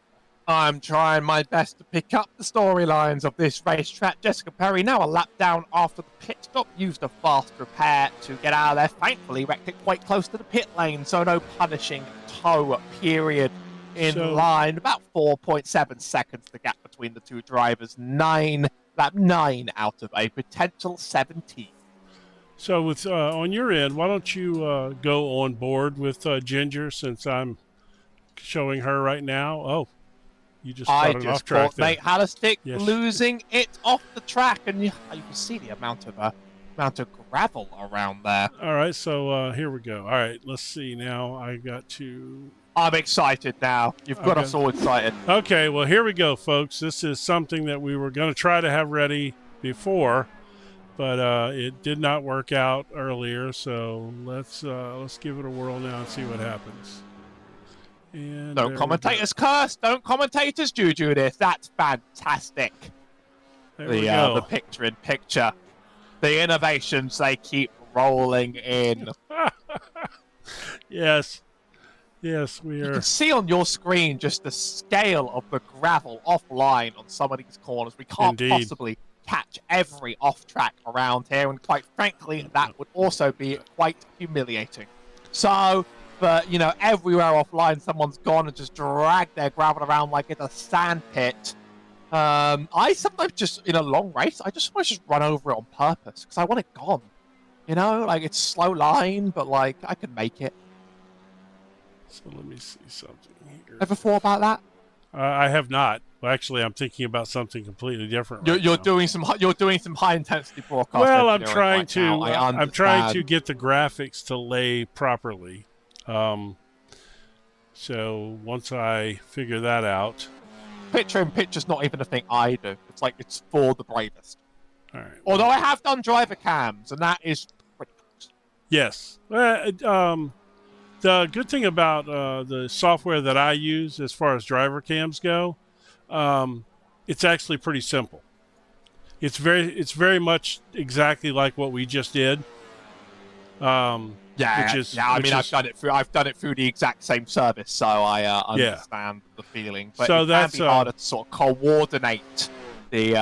I'm trying my best to pick up the storylines of this racetrack. Jessica Perry, now a lap down after the pit stop, used a fast repair to get out of there. Thankfully, wrecked it quite close to the pit lane, so no punishing tow period in line. About 4.7 seconds the gap between the two drivers. Lap 9 out of a potential 17. So with on your end, why don't you go on board with Ginger, since I'm showing her right now? Oh, you just brought it off track there. Mate Hallerstick losing it off the track, and you can see the amount of gravel around there. All right, so here we go. All right, let's see now. I got to... I'm excited now. You've got us all excited. Okay, well, here we go, folks. This is something that we were going to try to have ready before, but it did not work out earlier, so let's give it a whirl now and see what happens. And don't commentators curse. Don't commentators juju this. That's fantastic. The picture-in-picture. The innovations, they keep rolling in. Yes, we are. You can see on your screen just the scale of the gravel offline on some of these corners. We can't possibly catch every off-track around here, and quite frankly, that would also be quite humiliating. So... But, you know, everywhere offline, someone's gone and just dragged their gravel around like it's a sand pit. I sometimes just, in a long race, I just want to just run over it on purpose because I want it gone. You know, like, it's slow line, but, like, I can make it. So let me see something here. Ever thought about that? I have not. Well, actually, I'm thinking about something completely different. You're doing some high intensity broadcast. Well, I'm trying to get the graphics to lay properly. So once I figure that out, picture-in-picture's not even a thing I do. It's like it's for the bravest. All right. Although I have done driver cams, and that is pretty close. Yes. The good thing about the software that I use as far as driver cams go, it's actually pretty simple. It's very much exactly like what we just did. I've done it through the exact same service, so I understand the feeling. But so it can be harder to sort of coordinate the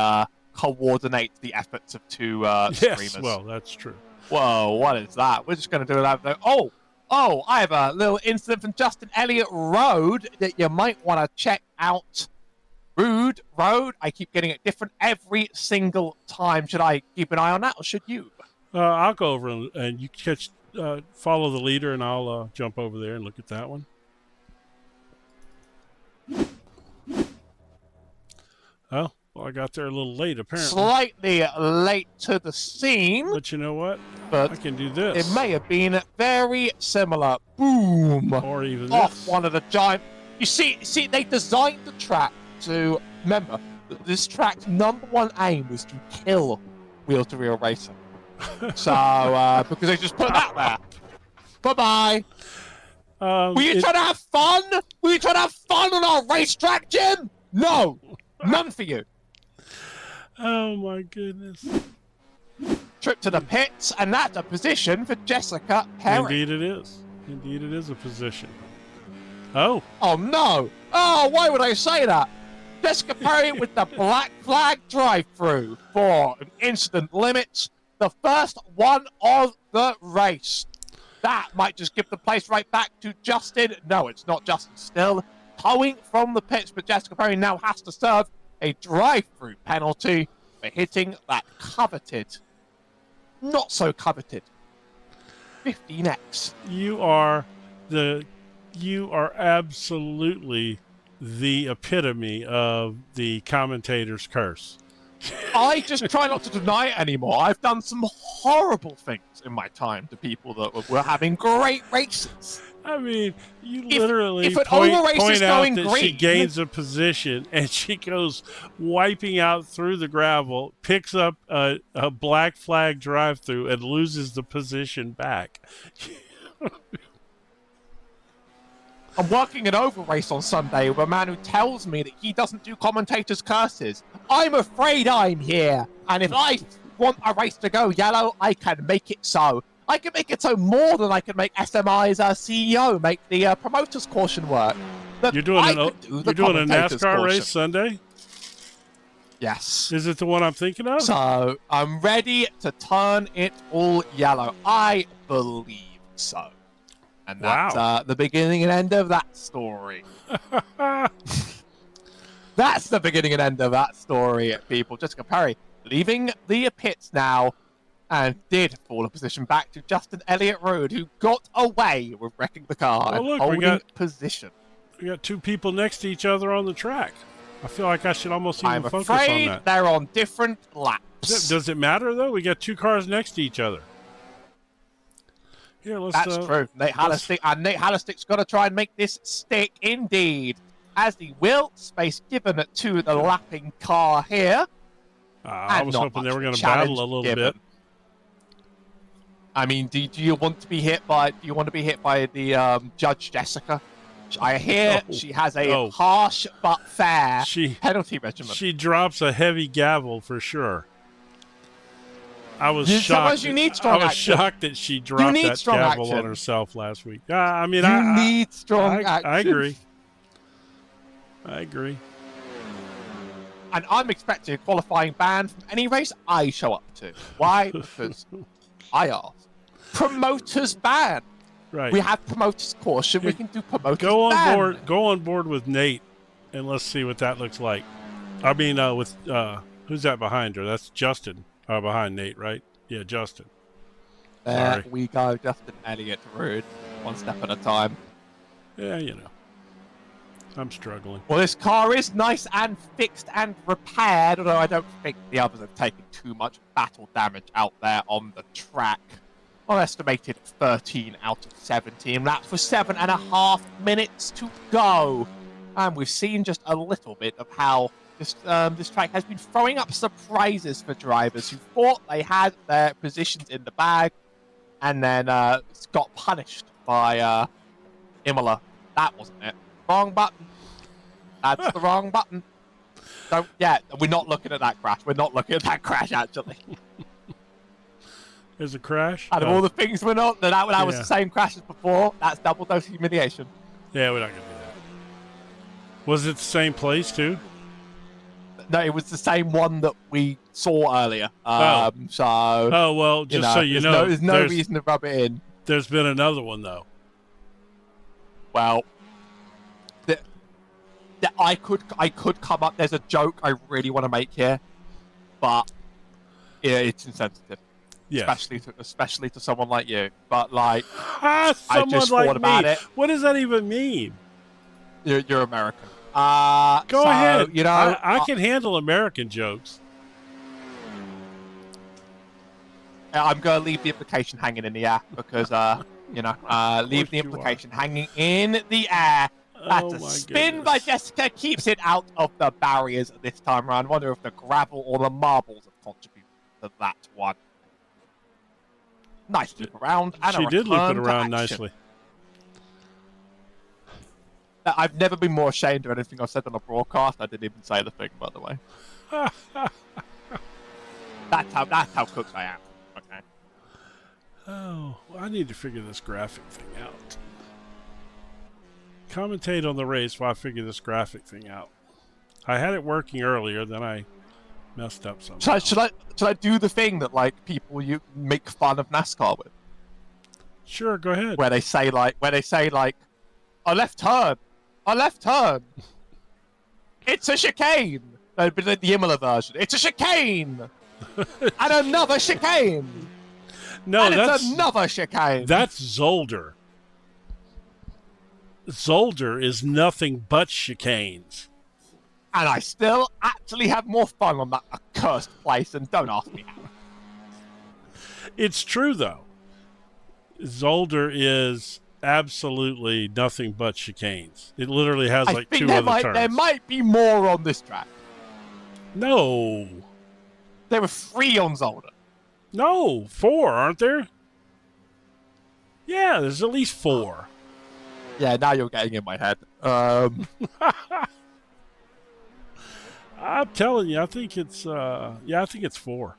efforts of two streamers. Yes, well, that's true. Whoa, what is that? We're just going to do that. Oh, I have a little incident from Justin Elliott Road that you might want to check out. Road. I keep getting it different every single time. Should I keep an eye on that, or should you? I'll go over and you catch. Follow the leader, and I'll jump over there and look at that one. Oh, well, I got there a little late, apparently. Slightly late to the scene. But you know what? But I can do this. It may have been very similar. Boom. Or even off this. One of the giant... You see, they designed the track to... Remember, this track's number one aim was to kill wheel-to-wheel racing. So, because they just put that there. Bye-bye. Were you trying to have fun? Were you trying to have fun on our racetrack, Jim? No. None for you. Oh, my goodness. Trip to the pits, and that's a position for Jessica Perry. Indeed it is. Indeed it is a position. Oh. Oh, no. Oh, why would I say that? Jessica Perry with the black flag drive-through for an incident limit. The first one of the race. That might just give the place right back to Justin. No, it's not Justin. Still towing from the pits, but Jessica Perry now has to serve a drive-through penalty for hitting that coveted, not so coveted, 15X. You are absolutely the epitome of the commentator's curse. I just try not to deny it anymore. I've done some horrible things in my time to people that were having great races. I mean, you literally point out that she gains a position and she goes wiping out through the gravel, picks up a black flag drive-through and loses the position back. I'm working an oval race on Sunday with a man who tells me that he doesn't do commentators' curses. I'm afraid I'm here. And if I want a race to go yellow, I can make it so. I can make it so more than I can make SMI's CEO make the promoter's caution work. Look, You're doing I a could do the NASCAR commentator's race caution. Sunday? Yes. Is it the one I'm thinking of? So I'm ready to turn it all yellow. I believe so. And that's Wow. the beginning and end of that story. That's the beginning and end of that story, people. Jessica Perry leaving the pits now and did fall a position back to Justin Elliott Road, who got away with wrecking the car Oh, and look, holding position. We got two people next to each other on the track. I feel like I should almost even I'm focus on afraid that. they're on different laps. Does it matter, though? We got two cars next to each other. Here, let's... That's true. Nate Hallerstick's got to try and make this stick, indeed. As the will space given to the lapping car here. I was hoping they were going to battle a little bit. I mean, do you want to be hit by? Do you want to be hit by the Judge Jessica? I hear she has a harsh but fair penalty regimen. She drops a heavy gavel for sure. I was shocked. Sometimes you need strong I was action. shocked that she dropped that gavel on herself last week. I mean, I need strong action. I agree. I agree. And I'm expecting a qualifying ban from any race I show up to. Why? Because I asked. Promoters ban. Right. We have promoters caution. We can do promoters ban. Go on board with Nate, and let's see what that looks like. I mean, with who's that behind her? That's Justin behind Nate, right? Yeah, Justin. There we go, Justin Elliott Road, one step at a time. Yeah, you know. I'm struggling. Well, this car is nice and fixed and repaired, although I don't think the others have taken too much battle damage out there on the track. Well, estimated 13 out of 17 laps with 7.5 minutes to go. And we've seen just a little bit of how this track has been throwing up surprises for drivers who thought they had their positions in the bag and then got punished by Imola. That wasn't it. Wrong button. That's the wrong button. So, yeah, we're not looking at that crash. We're not looking at that crash, actually. There's a crash? Out of all the things we're not, that was the same crash as before. That's double dose humiliation. Yeah, we're not going to do that. Was it the same place, too? No, it was the same one that we saw earlier. So. Oh, well, just so you know. There's no reason to rub it in. There's been another one, though. Well. I could come up. There's a joke I really want to make here, but yeah, it's insensitive. Yeah, especially to someone like you. But like, I just thought about it. What does that even mean? You're American. Go ahead. You know, I can handle American jokes. I'm going to leave the implication hanging in the air because leave the implication hanging in the air. That's a spin by Jessica, keeps it out of the barriers this time around. I wonder if the gravel or the marbles have contributed to that one. Nice loop around. And she did loop it around nicely. I've never been more ashamed of anything I've said on a broadcast. I didn't even say the thing, by the way. That's how cooked I am. Okay. Oh, I need to figure this graphic thing out. Commentate on the race while I figure this graphic thing out. I had it working earlier, then I messed up something. Should I do the thing that like people you make fun of NASCAR with? Sure, go ahead. Where they say like a left turn. It's a chicane. No, but the Imola version. It's a chicane. And another chicane. No, it's another chicane. That's Zolder. Zolder is nothing but chicanes. And I still actually have more fun on that accursed place, and don't ask me how. It's true, though. Zolder is absolutely nothing but chicanes. It literally has like two other turns. There might be more on this track. No. There were 3 on Zolder. No, 4, aren't there? Yeah, there's at least 4. Yeah, now you're getting in my head. I'm telling you, I think it's 4.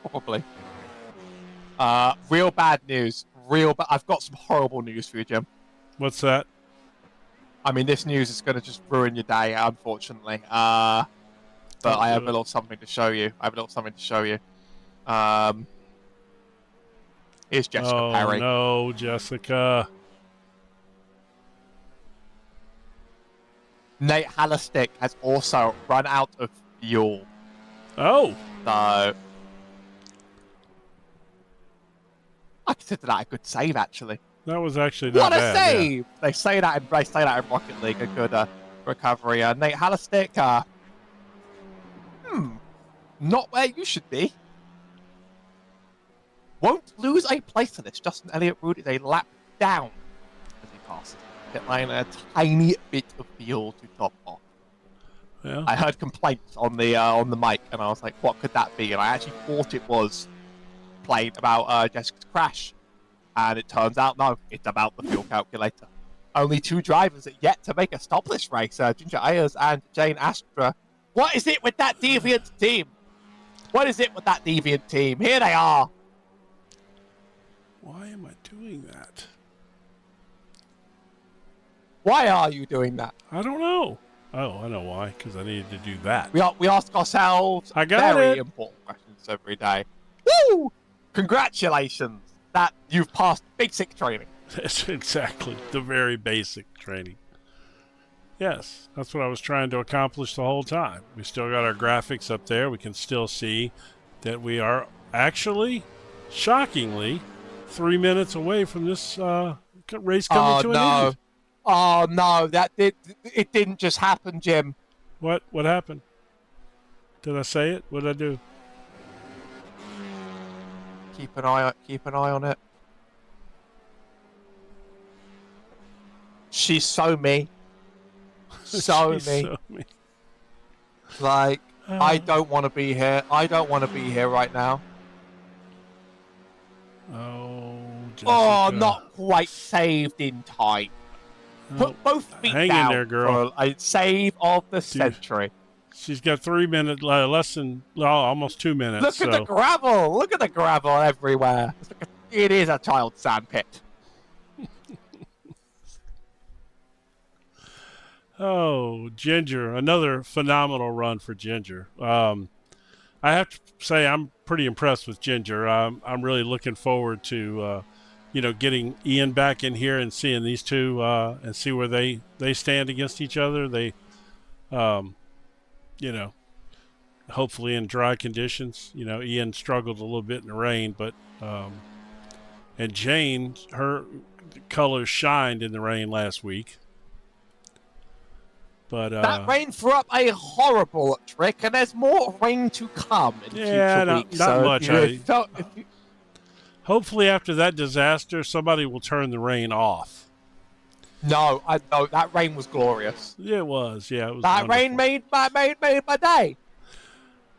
Probably. Real bad news but I've got some horrible news for you, Jim. What's that? I mean, this news is going to just ruin your day, unfortunately. But I have a little something to show you. Here's Jessica Perry. Oh, no, Jessica. Nate Hallerstick has also run out of fuel. Oh. So I consider that a good save, actually. That was actually not bad. What a save! Yeah. They say that in Rocket League, a good recovery. Nate Hallerstick, not where you should be. Won't lose a place to this. Justin Elliott-Wood is a lap down as he passes pit lane, a tiny bit of fuel to top off. Yeah. I heard complaints on the mic, and I was like, "What could that be?" And I actually thought it was playing about Jessica's crash, and it turns out no, it's about the fuel calculator. Only 2 drivers are yet to make a stopless race: Ginger Ayers and Jane Astra. What is it with that deviant team? Here they are. Why am I doing that? Why are you doing that? I don't know. Oh, I know why. Because I needed to do that. We ask ourselves very important questions every day. Woo! Congratulations that you've passed basic training. That's exactly the very basic training. Yes, that's what I was trying to accomplish the whole time. We still got our graphics up there. We can still see that we are actually, shockingly, 3 minutes away from this race coming to an end. Oh no, it didn't just happen, Jim. What happened? Did I say it? What did I do? Keep an eye on it. She's so me. So me. Like, I don't want to be here. I don't want to be here right now. Oh, Jessica. Oh, not quite saved in time. Put both feet Hang down in there, girl. For a save of the century. She's got 3 minutes, less than, almost 2 minutes. Look at the gravel. Look at the gravel everywhere. It is a child sand pit. Oh, Ginger. Another phenomenal run for Ginger. I have to say I'm pretty impressed with Ginger. I'm really looking forward to, getting Ian back in here and seeing these two and see where they stand against each other. They, hopefully in dry conditions. Ian struggled a little bit in the rain, but and Jane, her colors shined in the rain last week. But that rain threw up a horrible trick, and there's more rain to come in future weeks. Not much. Hopefully, after that disaster, somebody will turn the rain off. No, that rain was glorious. Yeah, it was. Yeah, it was. That wonderful. rain made my day.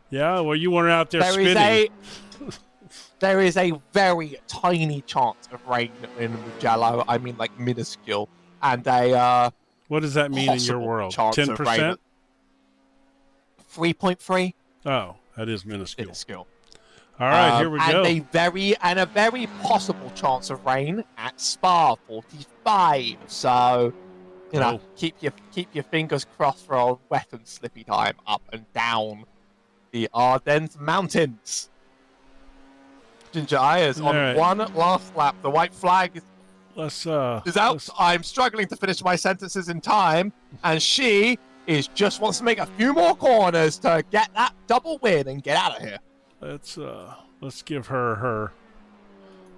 Yeah, well, you weren't out there spinning. There is a very tiny chance of rain in Mugello. I mean, like minuscule, and a. What does that mean in your world? 10%? 3.3. Oh, that is minuscule. Minuscule. All right, here we go. And a very possible chance of rain at Spa, 45. So, keep your fingers crossed for a wet and slippy time up and down the Ardennes Mountains. Ginger Ayers on one last lap. The white flag is out. I'm struggling to finish my sentences in time, and she just wants to make a few more corners to get that double win and get out of here. Let's give her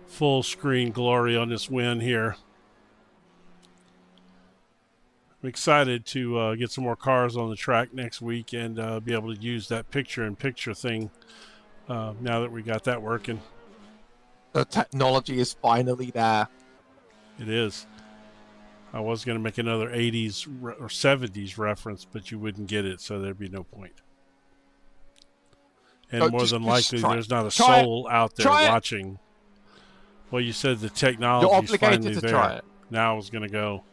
full screen glory on this win here. I'm excited to get some more cars on the track next week and be able to use that picture-in-picture thing now that we got that working. The technology is finally there. It is. I was going to make another 80s or 70s reference, but you wouldn't get it, so there'd be no point. And more than likely, there's not a soul out there watching. Well, you said the technology is finally there. Try it. Now I was going to go,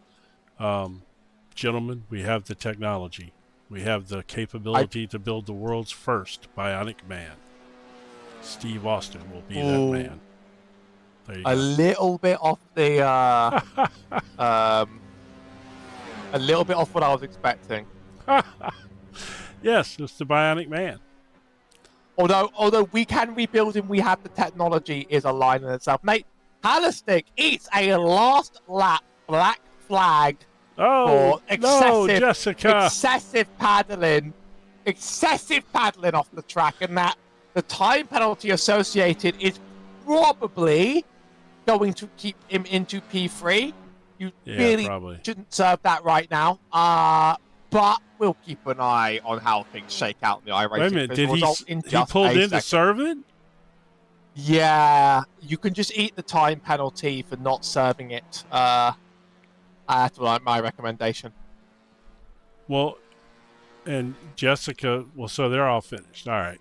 gentlemen, we have the technology. We have the capability to build the world's first bionic man. Steve Austin will be that man. There you A go. little bit off the, a little bit off what I was expecting. Yes, it's the Bionic Man. Although we can rebuild him, we have the technology is a line in itself. Mate, Halastick eats a last lap black flag Oh, for no, Jessica. excessive paddling off the track, and that the time penalty associated is probably going to keep him into P3. You really Probably. shouldn't serve that right now. But we'll keep an eye on how things shake out in the iRacing. Wait a minute, did he pulled in to serve it? Yeah, you can just eat the time penalty for not serving it. That's my recommendation. Well, and Jessica, well, so they're all finished. All right.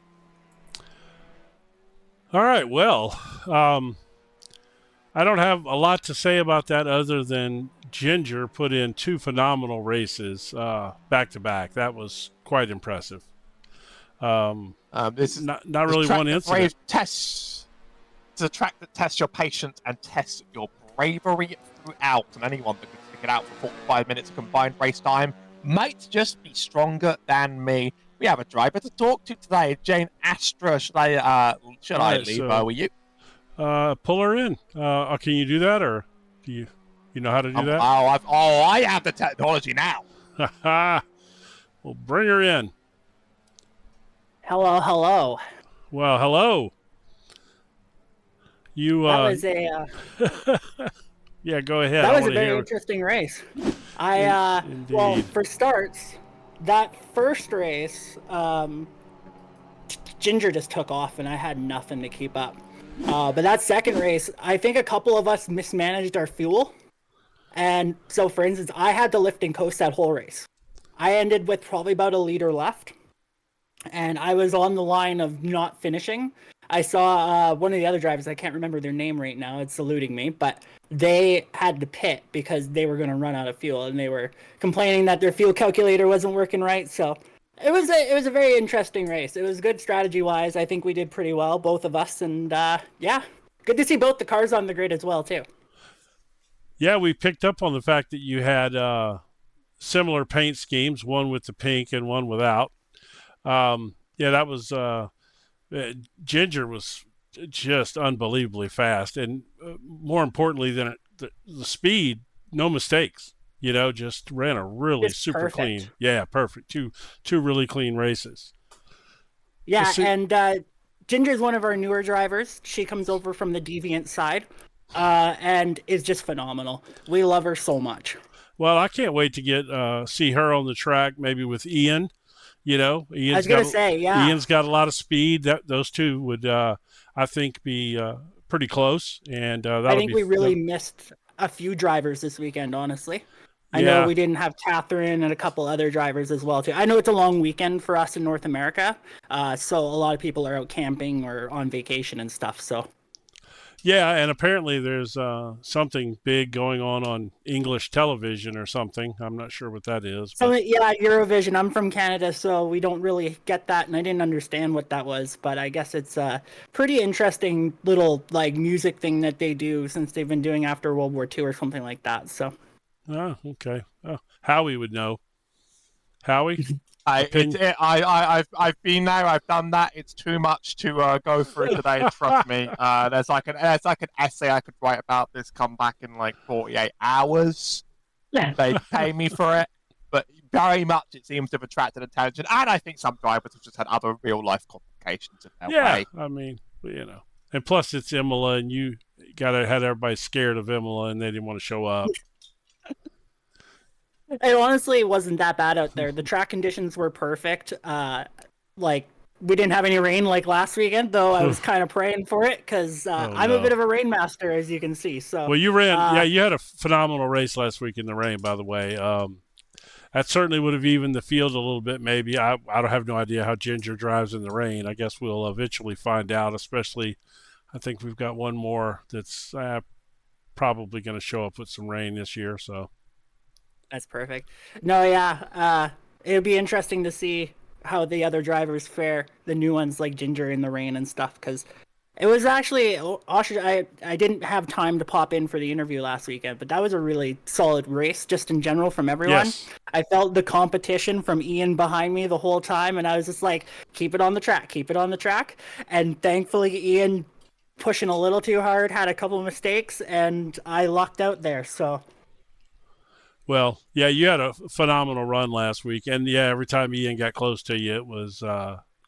All right, well, I don't have a lot to say about that other than Ginger put in 2 phenomenal races back to back. That was quite impressive. This is not really one incident. It's a track that tests your patience and tests your bravery throughout, and anyone that can stick it out for 45 minutes of combined race time might just be stronger than me. We have a driver to talk to today, Jane Astra. Should I leave her with you? Pull her in. Can you do that, or do you know how to do that? I have the technology now. Well, bring her in. Hello. Well, hello. You. That was a. Yeah, go ahead. That was a very interesting race. Well, for starts, that first race, Ginger just took off, and I had nothing to keep up. But that second race, I think a couple of us mismanaged our fuel. And so, for instance, I had to lift and coast that whole race. I ended with probably about a liter left. And I was on the line of not finishing. I saw one of the other drivers, I can't remember their name right now, it's eluding me, but they had to pit because they were going to run out of fuel, and they were complaining that their fuel calculator wasn't working right. So it was a very interesting race. It was good strategy-wise. I think we did pretty well, both of us, and yeah, good to see both the cars on the grid as well, too. Yeah, we picked up on the fact that you had similar paint schemes, one with the pink and one without. Yeah, that was Ginger was just unbelievably fast, and more importantly than the speed, no mistakes. You know, just ran a really super perfect. Clean. Yeah, perfect. Two really clean races. Yeah, and Ginger's one of our newer drivers. She comes over from the Deviant side, and is just phenomenal. We love her so much. Well, I can't wait to get see her on the track, maybe with Ian. You know, Ian's got a lot of speed. Those two would, I think, be pretty close. And I think we really missed a few drivers this weekend, honestly. I know we didn't have Catherine and a couple other drivers as well, too. I know it's a long weekend for us in North America, so a lot of people are out camping or on vacation and stuff. So. Yeah, and apparently there's something big going on English television or something. I'm not sure what that is. So yeah, Eurovision. I'm from Canada, so we don't really get that, and I didn't understand what that was. But I guess it's a pretty interesting little music thing that they do since they've been doing after World War II or something like that. So. Oh, okay. Oh, Howie would know. Howie. I've been there. I've done that. It's too much to go through today. Trust me. There's like an essay I could write about this. Come back in 48 hours. Yeah. They pay me for it, but very much it seems to have attracted attention. And I think some drivers have just had other real life complications in their way. I mean, and plus it's Imola, and you had everybody scared of Imola, and they didn't want to show up. It honestly wasn't that bad out there. The track conditions were perfect. We didn't have any rain like last weekend, though. I was kind of praying for it because I'm a bit of a rain master, as you can see. So, well, you ran. You had a phenomenal race last week in the rain. By the way, that certainly would have evened the field a little bit. Maybe I don't have no idea how Ginger drives in the rain. I guess we'll eventually find out. Especially, I think we've got one more that's probably going to show up with some rain this year. So. That's perfect. No, yeah. It'll be interesting to see how the other drivers fare, the new ones like Ginger in the rain and stuff, because It was actually, I didn't have time to pop in for the interview last weekend, but that was a really solid race just in general from everyone. Yes. I felt the competition from Ian behind me the whole time, and I was just like, keep it on the track, keep it on the track. And thankfully, Ian pushing a little too hard, had a couple of mistakes, and I lucked out there. So, Well, yeah, you had a phenomenal run last week, and yeah, every time Ian got close to you, it was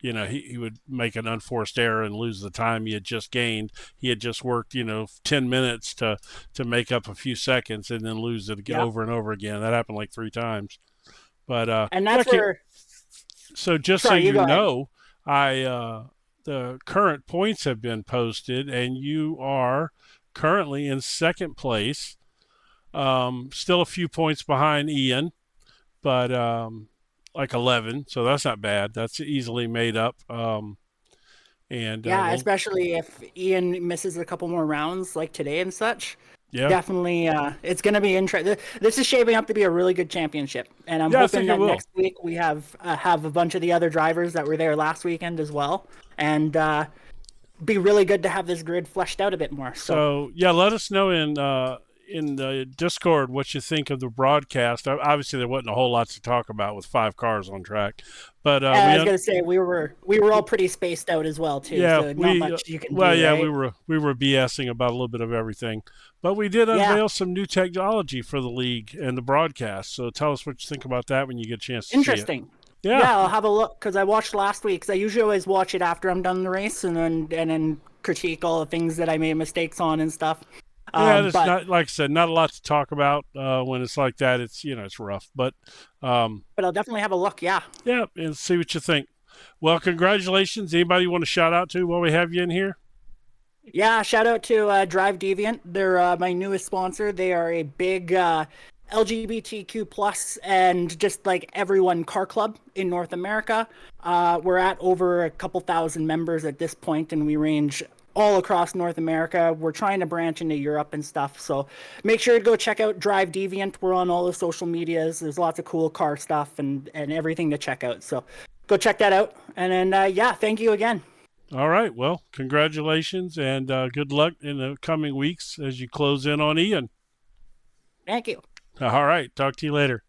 he would make an unforced error and lose the time he had just gained. He had just worked 10 minutes to make up a few seconds and then lose it again yeah. over and over again. That happened like 3 times. But And that's where. So just Sorry, so you go ahead. know, the current points have been posted, and you are currently in second place. Still a few points behind Ian, but like 11, so that's not bad. That's easily made up. Yeah, especially if Ian misses a couple more rounds like today and such. yeah, Definitely, it's going to be interesting. This is shaping up to be a really good championship, and I'm Yeah, I hoping think it that will. next week we have a bunch of the other drivers that were there last weekend as well, and be really good to have this grid fleshed out a bit more. So yeah, let us know in the Discord what you think of the broadcast. Obviously, there wasn't a whole lot to talk about with 5 cars on track, but I was going to say we were all pretty spaced out as well too. yeah, So not much you can do. yeah, right? we were BSing about a little bit of everything, but we did unveil some new technology for the league and the broadcast. So tell us what you think about that when you get a chance to Interesting. see it. Yeah. I'll have a look because I watched last week. Because I usually always watch it after I'm done the race and then critique all the things that I made mistakes on and stuff. Yeah, there's but not, like I said, not a lot to talk about when it's like that. It's it's rough, but I'll definitely have a look. Yeah. yeah, and see what you think. Well, congratulations. Anybody you want to shout out to while we have you in here? Yeah, shout out to Drive Deviant. They're my newest sponsor. They are a big LGBTQ plus and just like everyone car club in North America. We're at over a couple thousand members at this point, and we range all across North America. We're trying to branch into Europe and stuff. So make sure to go check out Drive Deviant. We're on all the social medias. There's lots of cool car stuff and everything to check out. So go check that out. And then, yeah, thank you again. All right. Well, congratulations and good luck in the coming weeks as you close in on Ian. Thank you. All right. Talk to you later.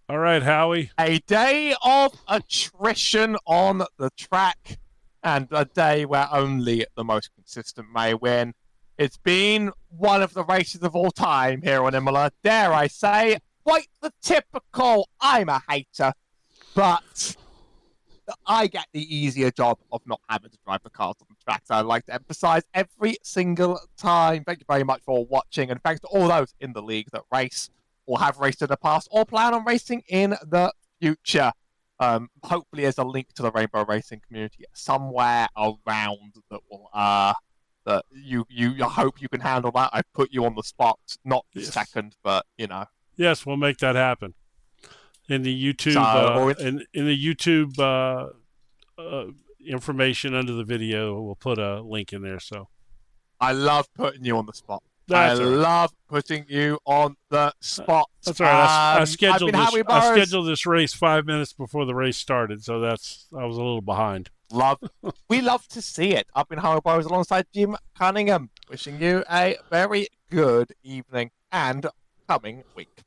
All right, Howie. A day of attrition on the track and a day where only the most consistent may win. It's been one of the races of all time here on Imola. Dare I say, quite the typical I'm a hater, but I get the easier job of not having to drive the cars on the track. So I'd like to emphasize every single time. Thank you very much for watching, and thanks to all those in the league that race or have raced in the past or plan on racing in the future. Hopefully there's a link to the Rainbow Racing community somewhere around that will that you I hope you can handle that. I put you on the spot, not second, but Yes, we'll make that happen. In the YouTube in the YouTube information under the video, we'll put a link in there. So I love putting you on the spot. That's I love putting you on the spot. That's all right. I scheduled this race 5 minutes before the race started, so I was a little behind. We love to see it. I've been Howie Burrows alongside Jim Cunningham, wishing you a very good evening and coming week.